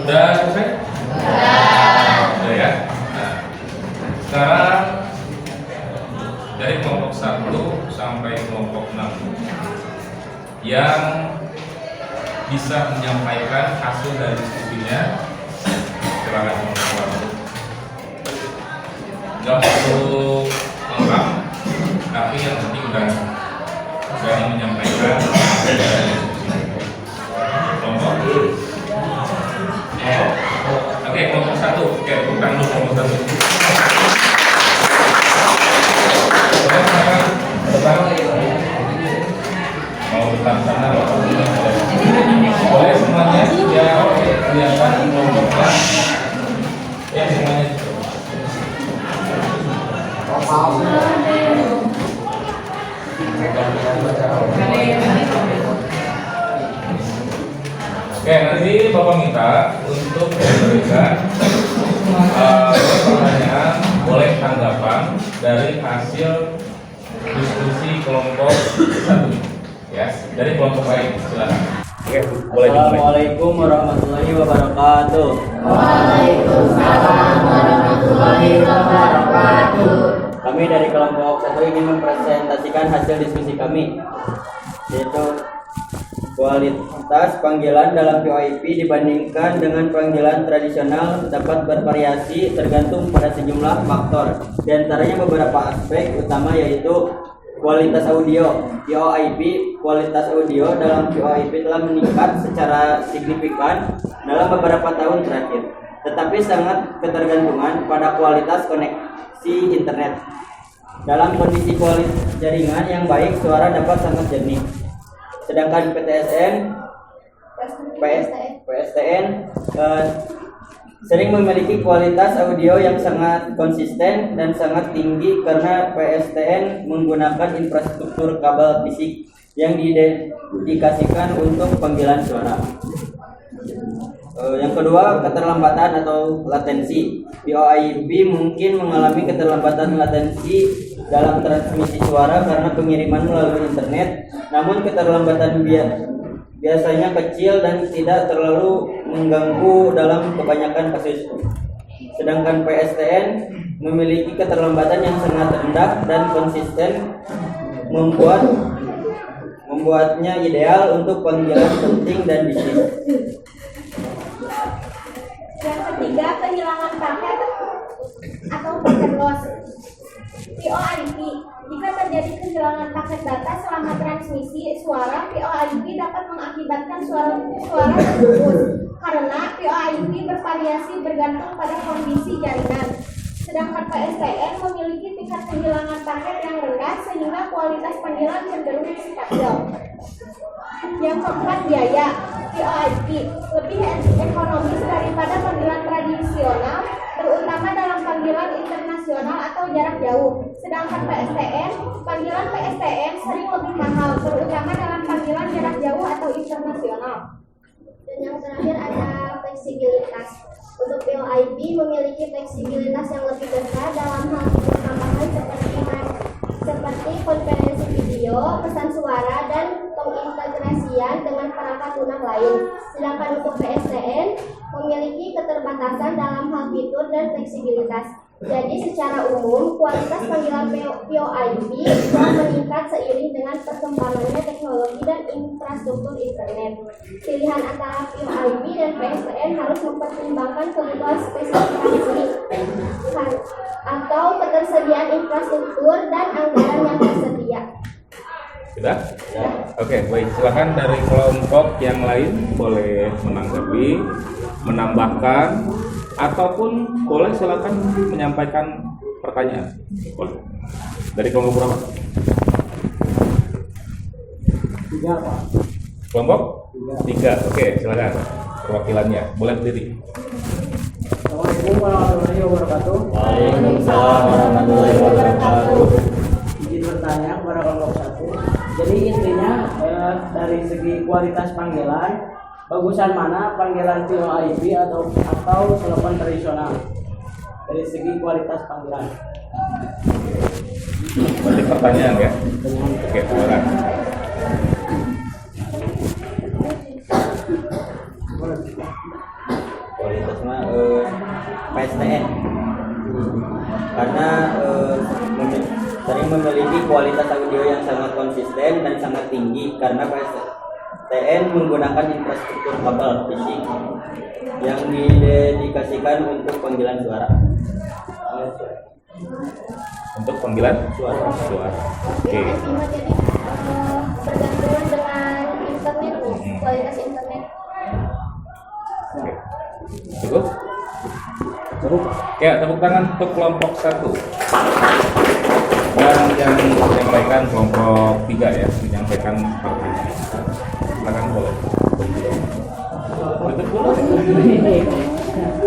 Udah selesai? Udah ya. Nah, sekarang dari kelompok 1 sampai kelompok 6 yang bisa menyampaikan hasil dari diskusinya, silakan teman-teman. Gak perlu lengkap, tapi yang penting udah berani menyampaikan hasil dari diskusi. Kelompok Oke, kelompok 1. Oke, bukan dulu kelompok 1. Boleh silakan depan. Mau depan sana, boleh semuanya ya, kelihatan kelompoknya. Ya, semuanya. Oke, nanti Bapak minta untuk memberikan pertanyaan, boleh tanggapan dari hasil diskusi kelompok 1, ya, dari kelompok lain, silakan. Oke, boleh dimulai. Assalamualaikum warahmatullahi wabarakatuh. Waalaikumsalam warahmatullahi wabarakatuh. Kami dari kelompok 1 ingin mempresentasikan hasil diskusi kami, yaitu Kualitas panggilan dalam VoIP dibandingkan dengan panggilan tradisional dapat bervariasi tergantung pada sejumlah faktor. Di antaranya beberapa aspek utama yaitu kualitas audio. VoIP, kualitas audio dalam VoIP telah meningkat secara signifikan dalam beberapa tahun terakhir, tetapi sangat ketergantungan pada kualitas koneksi internet. Dalam kondisi kualitas jaringan yang baik, suara dapat sangat jernih. Sedangkan PSTN sering memiliki kualitas audio yang sangat konsisten dan sangat tinggi karena PSTN menggunakan infrastruktur kabel fisik yang didedikasikan untuk panggilan suara. Yang kedua, keterlambatan atau latensi. VoIP mungkin mengalami keterlambatan latensi dalam transmisi suara karena pengiriman melalui internet, namun keterlambatan biasanya kecil dan tidak terlalu mengganggu dalam kebanyakan kasus. Sedangkan PSTN memiliki keterlambatan yang sangat rendah dan konsisten, membuatnya ideal untuk panggilan penting dan bisnis. Yang ketiga, kehilangan paket atau paket loss. VoIP, jika terjadi kehilangan paket data selama transmisi suara, VoIP dapat mengakibatkan suara terputus karena VoIP bervariasi bergantung pada kondisi jaringan. Sedangkan PSTN memiliki tingkat kehilangan paket yang rendah sehingga kualitas panggilan cenderung stabil. Yang keempat, biaya. VoIP lebih ekonomis daripada panggilan tradisional, terutama dalam panggilan internasional atau jarak jauh. Sedangkan panggilan PSTN sering lebih mahal, terutama dalam panggilan jarak jauh atau internasional. Dan yang terakhir ada fleksibilitas. Untuk VoIP memiliki fleksibilitas yang lebih besar dalam hal tambahan seperti konferensi video, pesan suara, dan pengintegrasian dengan perangkat lunak lain. Sedangkan untuk PSTN memiliki keterbatasan dalam hal fitur dan fleksibilitas. Jadi secara umum kualitas panggilan VoIP telah meningkat seiring dengan perkembangannya teknologi dan infrastruktur internet. Pilihan antara VoIP dan PSTN harus mempertimbangkan kebutuhan spesifikasi atau ketersediaan infrastruktur dan anggaran yang tersedia. Sudah? Ya. Oke, baik. Silakan dari kelompok yang lain boleh menanggapi, menambahkan, ataupun boleh silakan menyampaikan pertanyaan. Boleh. Dari kelompok berapa? 3, Pak. Kelompok? 3. Oke, silakan. Perwakilannya boleh berdiri. Assalamualaikum warahmatullahi wabarakatuh. Waalaikumsalam warahmatullahi wabarakatuh. Izin bertanya kepada kelompok 1. Jadi intinya dari segi kualitas panggilan, bagusan mana panggilan VoIP atau telepon tradisional? Dari segi kualitas panggilan. Berarti pertanyaan ya. Oke, silakan. Kualitasnya PSTN karena sering memiliki kualitas audio yang sangat konsisten dan sangat tinggi karena PSTN menggunakan infrastruktur kabel fisik yang didedikasikan untuk panggilan suara. Untuk panggilan suara. Oke. Jadi bergantungan dengan internet nih, kualitas internet. Oke. Cukup? Ya, tepuk tangan untuk kelompok 1. Dan yang menyampaikan kelompok 3 ya, menyampaikan seperti ini. Silakan boleh.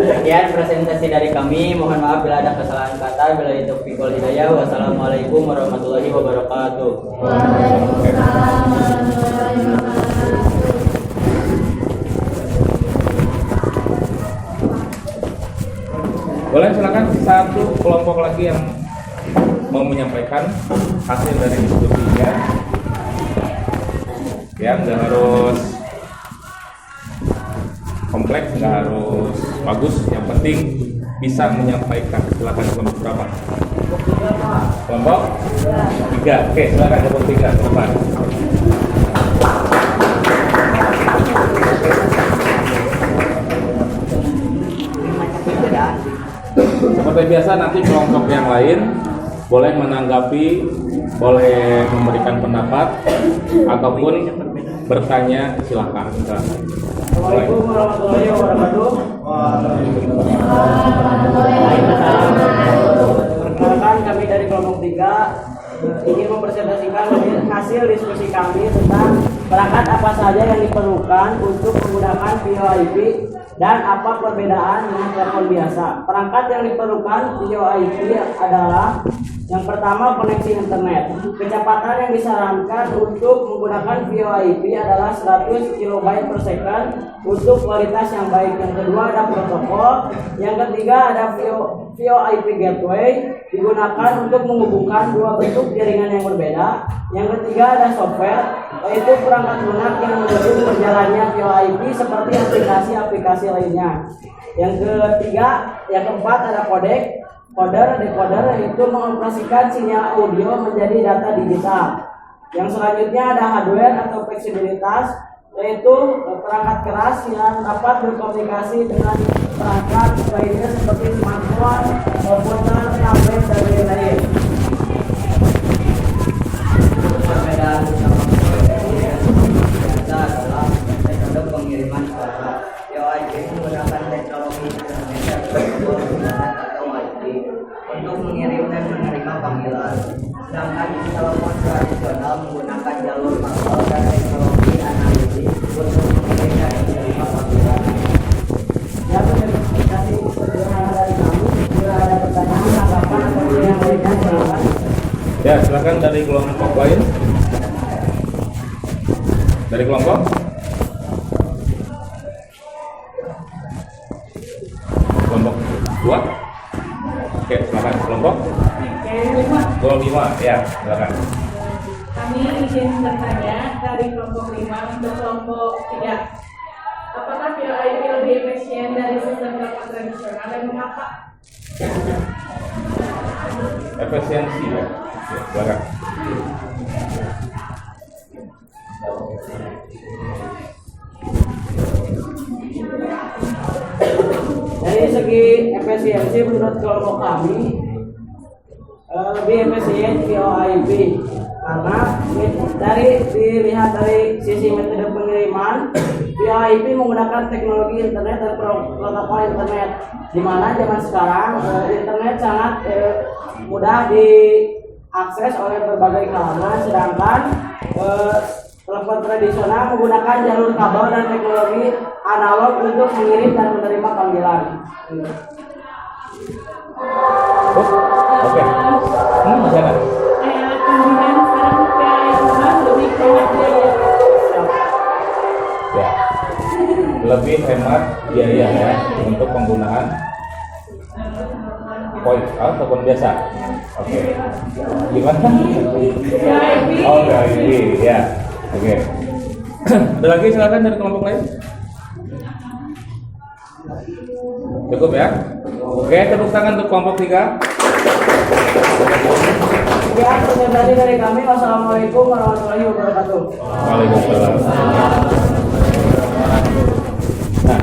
Sekian presentasi dari kami. Mohon maaf bila ada kesalahan kata. Bila itu fikul hidayah. Wassalamualaikum warahmatullahi wabarakatuh. Waalaikumsalam warahmatullahi wabarakatuh. Boleh silakan satu kelompok lagi yang mau menyampaikan hasil dari diskusinya. Ya, nggak harus kompleks, nggak harus bagus, yang penting bisa menyampaikan. Silakan kelompok berapa? Kelompok 3. Oke, silakan kelompok 3 ke depan. pertanyaan. Seperti biasa nanti kelompok yang lain boleh menanggapi, boleh memberikan pendapat ataupun bertanya, silakan. Assalamualaikum warahmatullahi wabarakatuh. Perkenalkan, kami dari kelompok 3 ingin mempresentasikan hasil diskusi kami tentang perangkat apa saja yang diperlukan untuk menggunakan VoIP dan apa perbedaan dengan telepon biasa. Perangkat yang diperlukan VoIP adalah yang pertama, koneksi internet. Kecepatan yang disarankan untuk menggunakan VoIP adalah 100 KB per second untuk kualitas yang baik. Yang kedua ada protokol. Yang ketiga ada VoIP gateway, digunakan untuk menghubungkan dua bentuk jaringan yang berbeda. Yang ketiga ada software, yaitu perangkat lunak yang mendukung berjalannya VoIP seperti aplikasi-aplikasi lainnya. Yang keempat ada codec. Decoder itu mengoperasikan sinyal audio menjadi data digital. Yang selanjutnya ada hardware atau fleksibilitas, yaitu perangkat keras yang dapat berkomunikasi dengan perangkat lainnya seperti smartphone, komputer, tablet, dan lain-lain. Perbedaan utama biasa adalah metode pengiriman suara. VoIP menggunakan teknologi internet atau WiFi untuk mengirim dan menerima panggilan. Sedangkan telepon tradisional menggunakan jalur kabel dan teknologi analitik untuk mengirim dan menerima panggilan. Ya, presentasi sederhana dari kami. Bila ada pertanyaan, tanggapan atau yang lainnya, silakan. Ya, silakan dari kelompok lain. Dari kelompok? Kelompok 2? Oke, silakan kelompok. Kelompok 5, ya, silakan. Kami izin bertanya dari kelompok 5 untuk kelompok 3. Apakah VoIP lebih efisien dari sistem telepon tradisional dan mengapa? Efisiensi ya. Oke, silakan. Dari segi efisiensi menurut kelompok kami lebih efisien VoIP karena dilihat dari sisi metode pengiriman, VoIP menggunakan teknologi internet dan protokol internet, di mana zaman sekarang internet sangat mudah diakses oleh berbagai kalangan, sedangkan telepon tradisional menggunakan jalur kabel dan teknologi analog untuk mengirim dan menerima panggilan. Oke. Silakan. Kemudian sekarang VoIP lebih hemat biaya. Ya. Lebih hemat biaya ya untuk penggunaan VoIP ataupun biasa. Oke. Gimana? VoIP. Oh, VoIP ya. Oke. Ada lagi silakan dari kelompok lain. Cukup ya. Oke, tepuk tangan untuk kelompok 3. Ya, presentasi dari kami. Wassalamualaikum warahmatullahi wabarakatuh. Waalaikumsalam. Nah,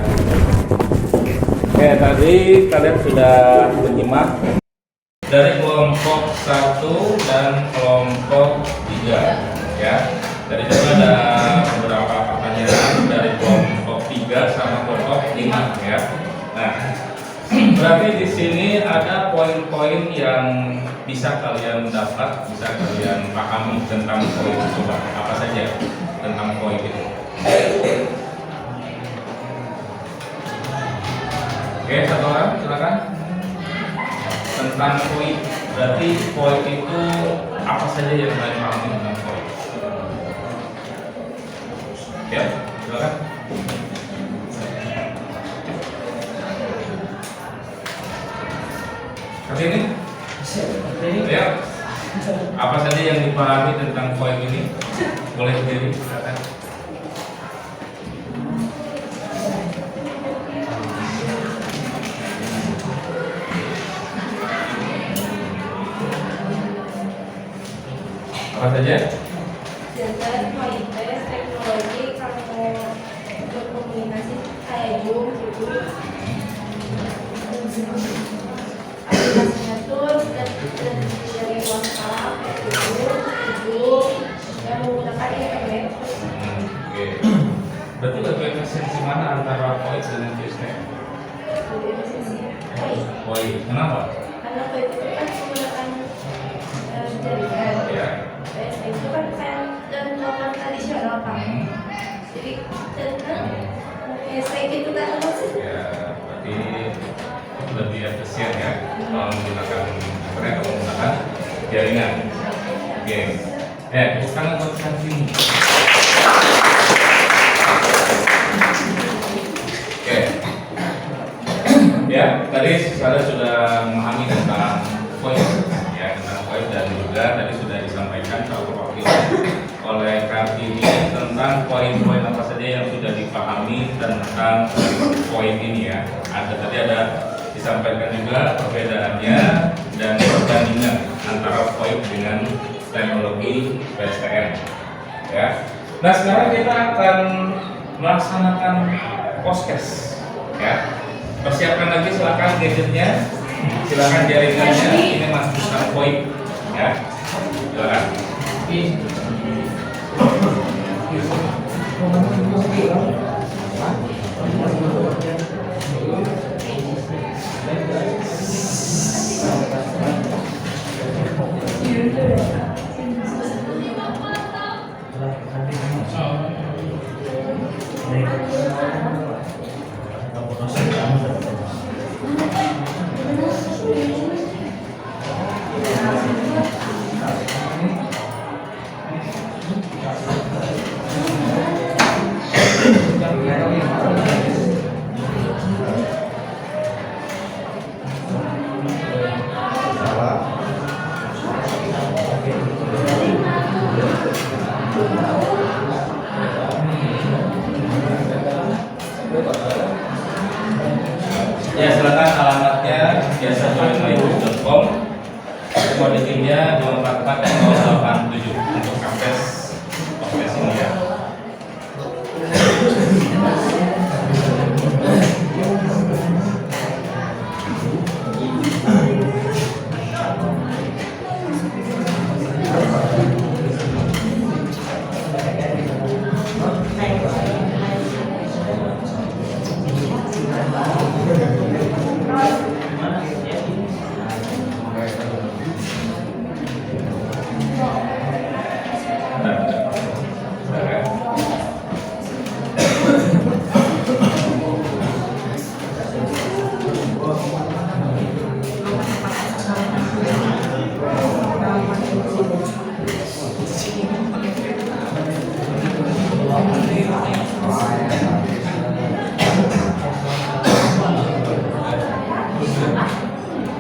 oke, tadi kalian sudah menyimak dari kelompok 1 dan kelompok 3 ya. Dari situ ada beberapa pertanyaan dari kelompok 3 sama kelompok 5 ya. Nah, berarti di sini ada poin-poin yang bisa kalian dapat, bisa kalian pahami tentang poin. Coba apa saja tentang poin itu? Oke, satu orang silakan. Tentang poin, berarti poin itu apa saja yang kalian pahami tentang poin? Ya, silakan. Seperti ini? Ya. Apa saja yang dipahami tentang poin ini? Boleh berdiri, silakan. Apa saja? Dasar VoIP, teknologi kamu berkomunikasi kayak Zoom gitu. aplikasinya tuh dari WhatsApp, Facebook, yang menggunakan internet. Oke. Berarti lebih efisiensi mana antara voice dengan voice? Jadi efisiensi. Voice. Kenapa? Karena voice itu kan menggunakan jaringan. Ya. Itu kan kayak telepon tradisional kan. Jadi kayak gitu kan maksudnya. Ya, berarti lebih efisien ya kalau menggunakan internet atau menggunakan jaringan. Oke. Tepuk tangan buat Kartini. Oke. Ya, tadi saya sudah memahami tentang voice, ya tentang voice, dan juga tadi sudah disampaikan perwakilan oleh Kartini tentang poin-poin apa saja yang sudah dipahami tentang poin ini ya. Ada disampaikan juga perbedaannya dan perbandingan antara poin dengan teknologi PSTN. Ya. Nah sekarang kita akan melaksanakan podcast. Ya. Persiapkan lagi silakan gadgetnya, silakan jaringannya. Ini masukkan poin. Ya. Silakan. Ya silakan alamatnya biasa.joinmygroup.com, kodenya 244-087 untuk akses podcast ini ya.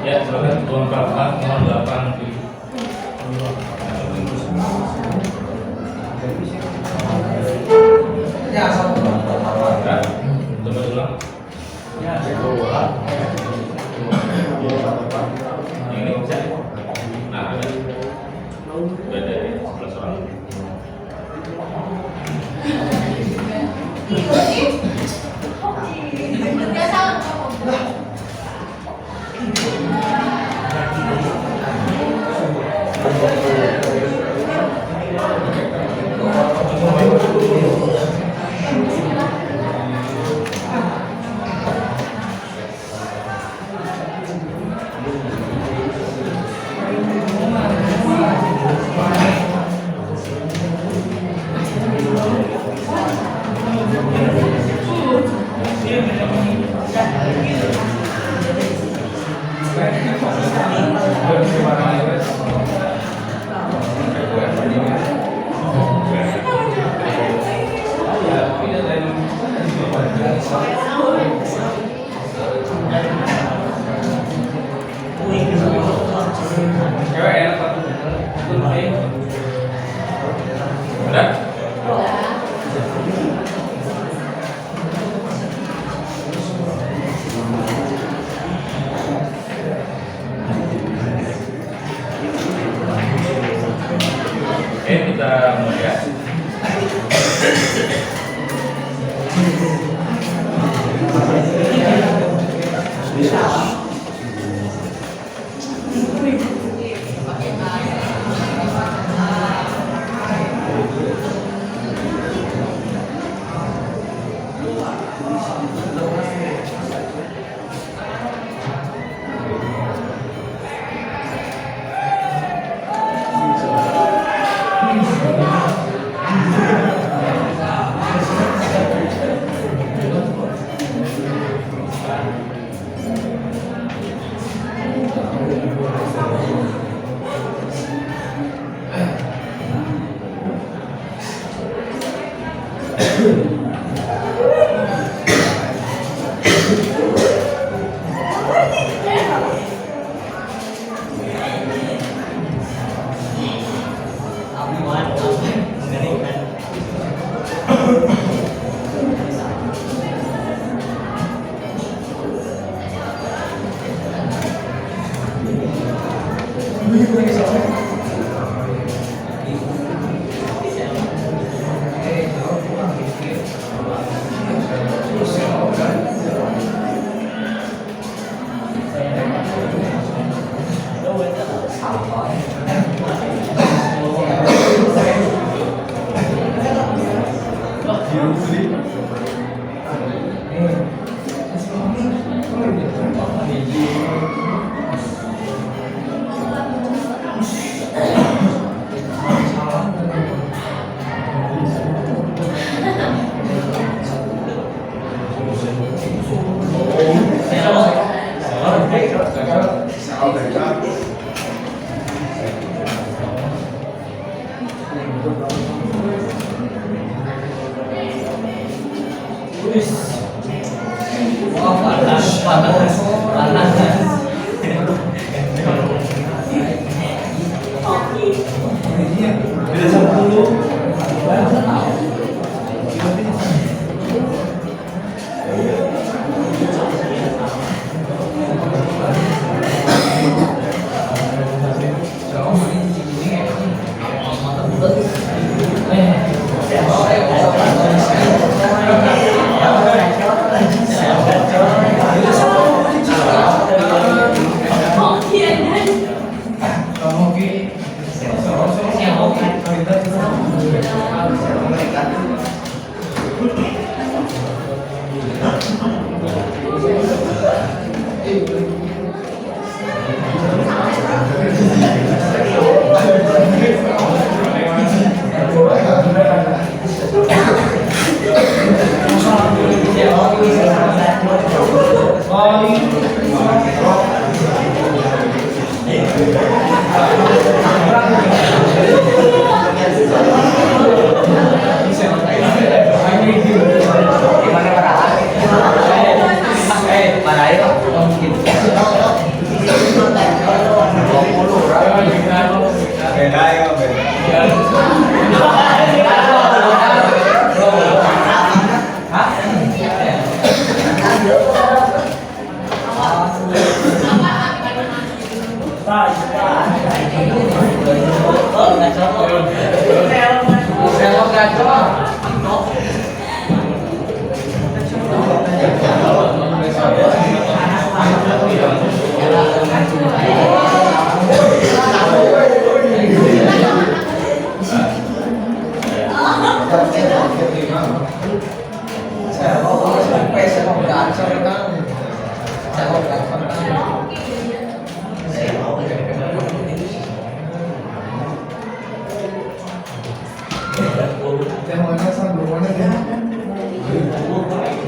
Ya, silakan 244-087. Ya, coba ulang. Ini bisa. Nah, ada. Beda ya, 11 orang.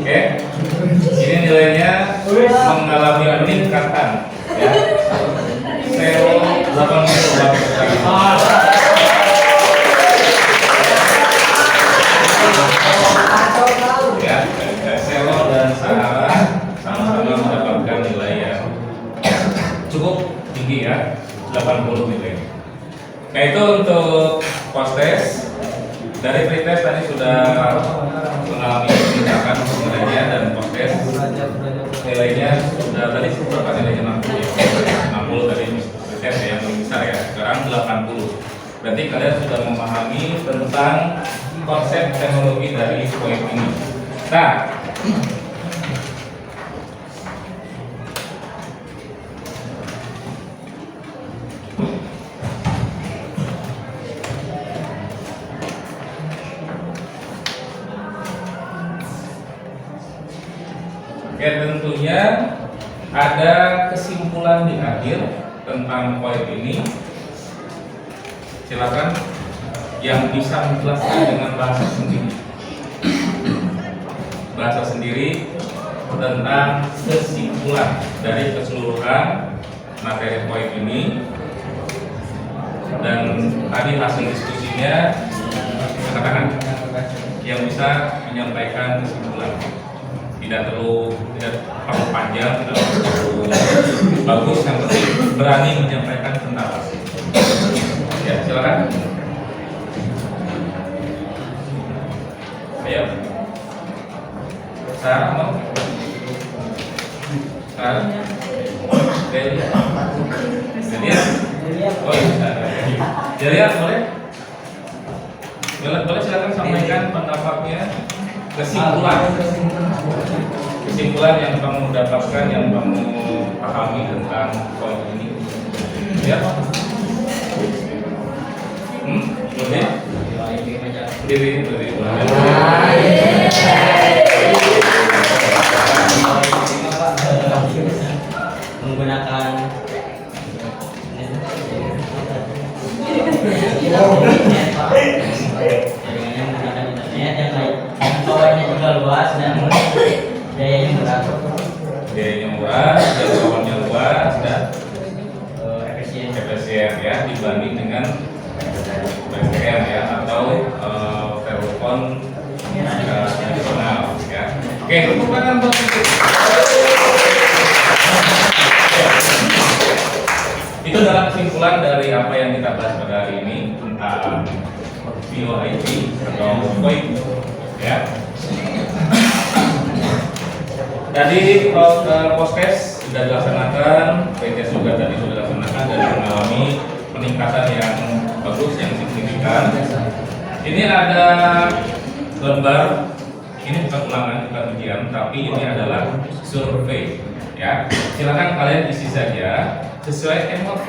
Oke, ini nilainya mengalami peningkatan ya. Selo 80 ya, Selo dan Sarah sama-sama mendapatkan nilai yang cukup tinggi ya, 80 nilai. Nah itu untuk post test. Dari pretest tadi sudah mengalami peningkatan nilainya, dan post test nilainya sudah tadi berapa nilainya 60 ya, 60 tadi pretest yang paling besar ya, sekarang 80. Berarti kalian sudah memahami tentang konsep teknologi dari VoIP ini. Nah, ya tentunya ada kesimpulan di akhir tentang VoIP ini. Silakan yang bisa menjelaskan dengan bahasa sendiri tentang kesimpulan dari keseluruhan materi VoIP ini, dan tadi hasil diskusinya katakan yang bisa menyampaikan kesimpulan. tidak terlalu panjang, tidak terlalu bagus, yang penting berani menyampaikan pendapat. Ya, silakan. Ayo. Sarah mau? Sarah? Delia? Oh iya, Delia boleh? Boleh silakan sampaikan pendapatnya, kesimpulan yang kamu dapatkan, yang kamu pahami tentang poin ini. Ya, boleh? Berdiri. Menggunakan internet yang baik, jangkauannya juga luas dan dayanya murah, jangkauannya luas dan efisien ya, dibanding dengan BBM ya, atau telepon tradisional ya. Oke, tepuk tangan buat itu adalah kesimpulan dari apa yang kita bahas pada hari ini tentang VoIP atau VoIP ya. Tadi podcast sudah dilaksanakan, PTS juga tadi sudah dilaksanakan dan mengalami peningkatan yang bagus, yang signifikan. Ini ada lembar, ini bukan ulangan, bukan ujian, tapi ini adalah survei ya. Silakan kalian isi saja sesuai emot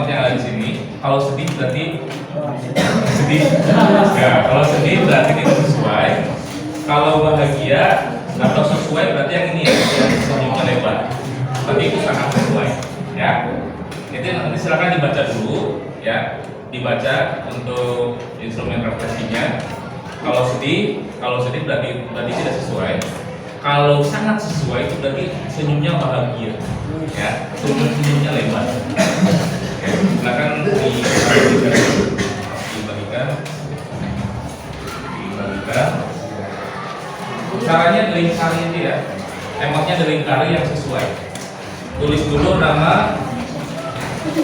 yang ada di sini. Kalau sedih berarti sedih. Ya, kalau sedih berarti tidak sesuai. Kalau bahagia atau sesuai berarti yang ini ya, yang senyumnya lebar. Berarti itu sangat sesuai. Ya. Itu nanti silakan dibaca dulu ya. Dibaca untuk instrumen refleksinya. Kalau sedih berarti tidak sesuai. Kalau sangat sesuai itu berarti senyumnya bahagia, ya, senyumnya lebar. Ya, silakan dibagikan. Caranya dilingkari itu ya, emotnya dilingkari yang sesuai. Tulis dulu nama,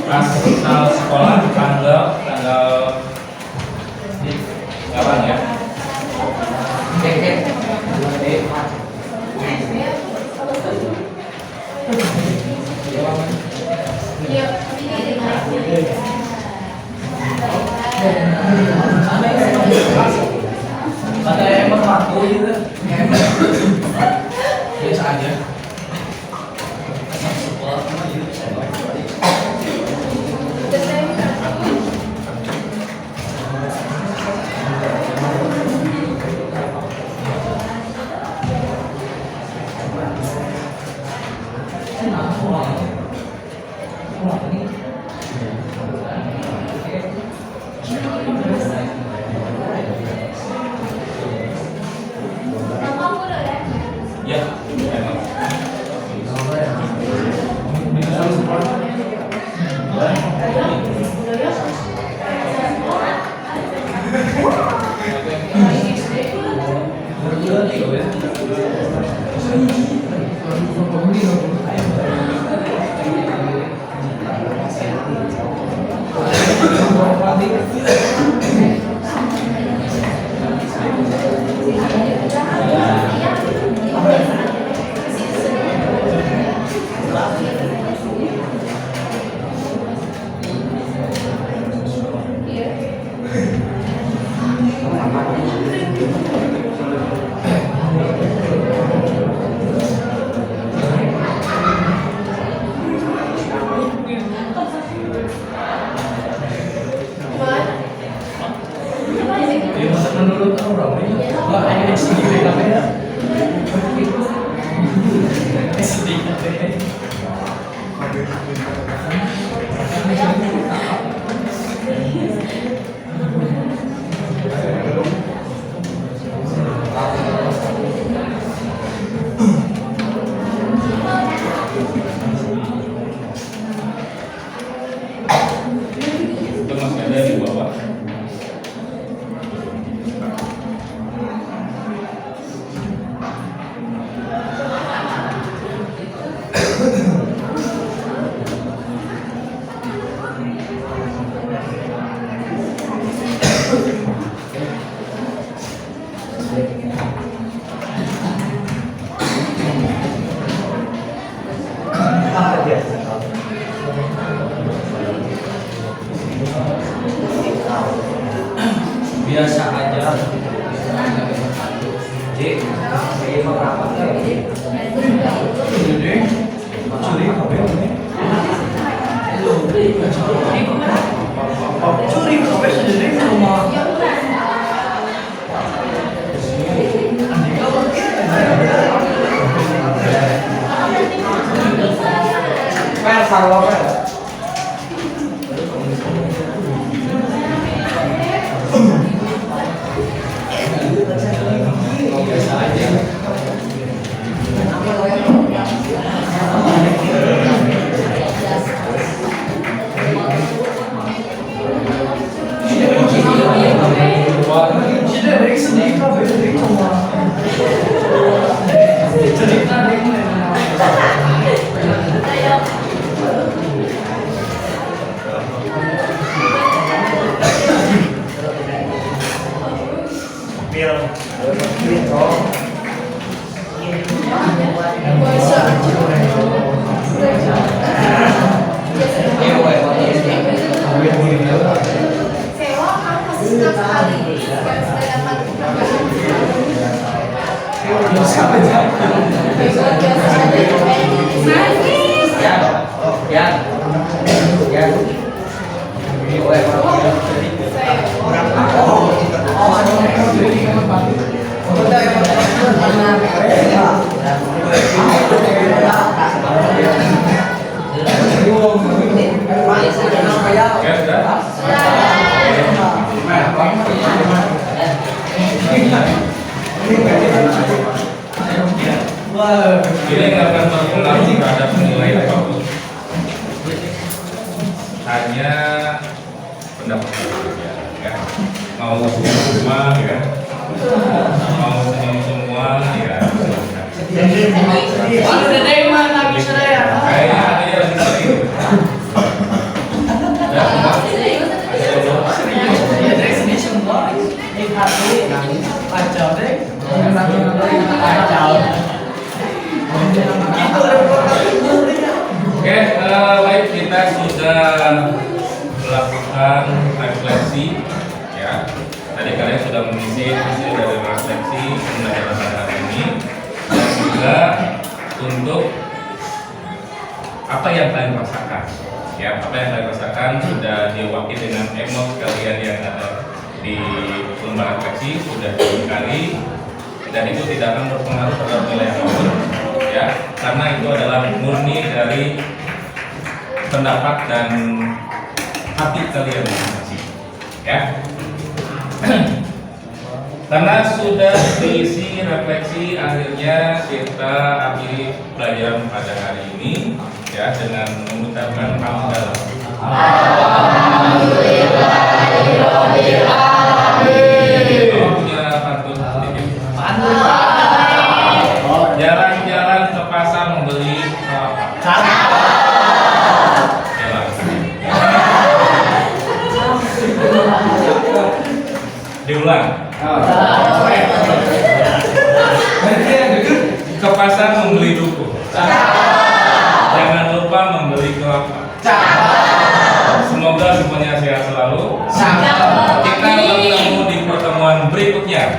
asal sekolah, tanggal kapan ya. Ada emang aku juga. Biasa aja. Ya, emang. Itu masih ada di bawah. Ini nggak akan berpengaruh terhadap nilai apapun, hanya pendapat saja, ya. Mau senyum semua, ya. Mau senyum semua, ya. Kayaknya ada yang serius. Oke, baik, kita sudah melakukan refleksi, ya. Tadi kalian sudah mengisi hasil dari refleksi pembelajaran pada hari ini, dan juga untuk apa yang kalian rasakan, ya. Apa yang kalian rasakan sudah diwakili dengan emosi kalian yang ada di lembar refleksi, sudah dibekali, dan itu tidak akan berpengaruh terhadap nilai apapun, ya, karena itu adalah murni dari pendapat dan hati kalian masing-masing, ya. Karena sudah diisi refleksi, akhirnya kita akhiri pelajaran pada hari ini, ya, dengan mengucapkan hamdalah. Jalan-jalan ke pasar membeli apa? Diulang. Ke pasar membeli duku. Jangan lupa membeli kelapa. Semoga semuanya sehat selalu. Kita bertemu di pertemuan berikutnya.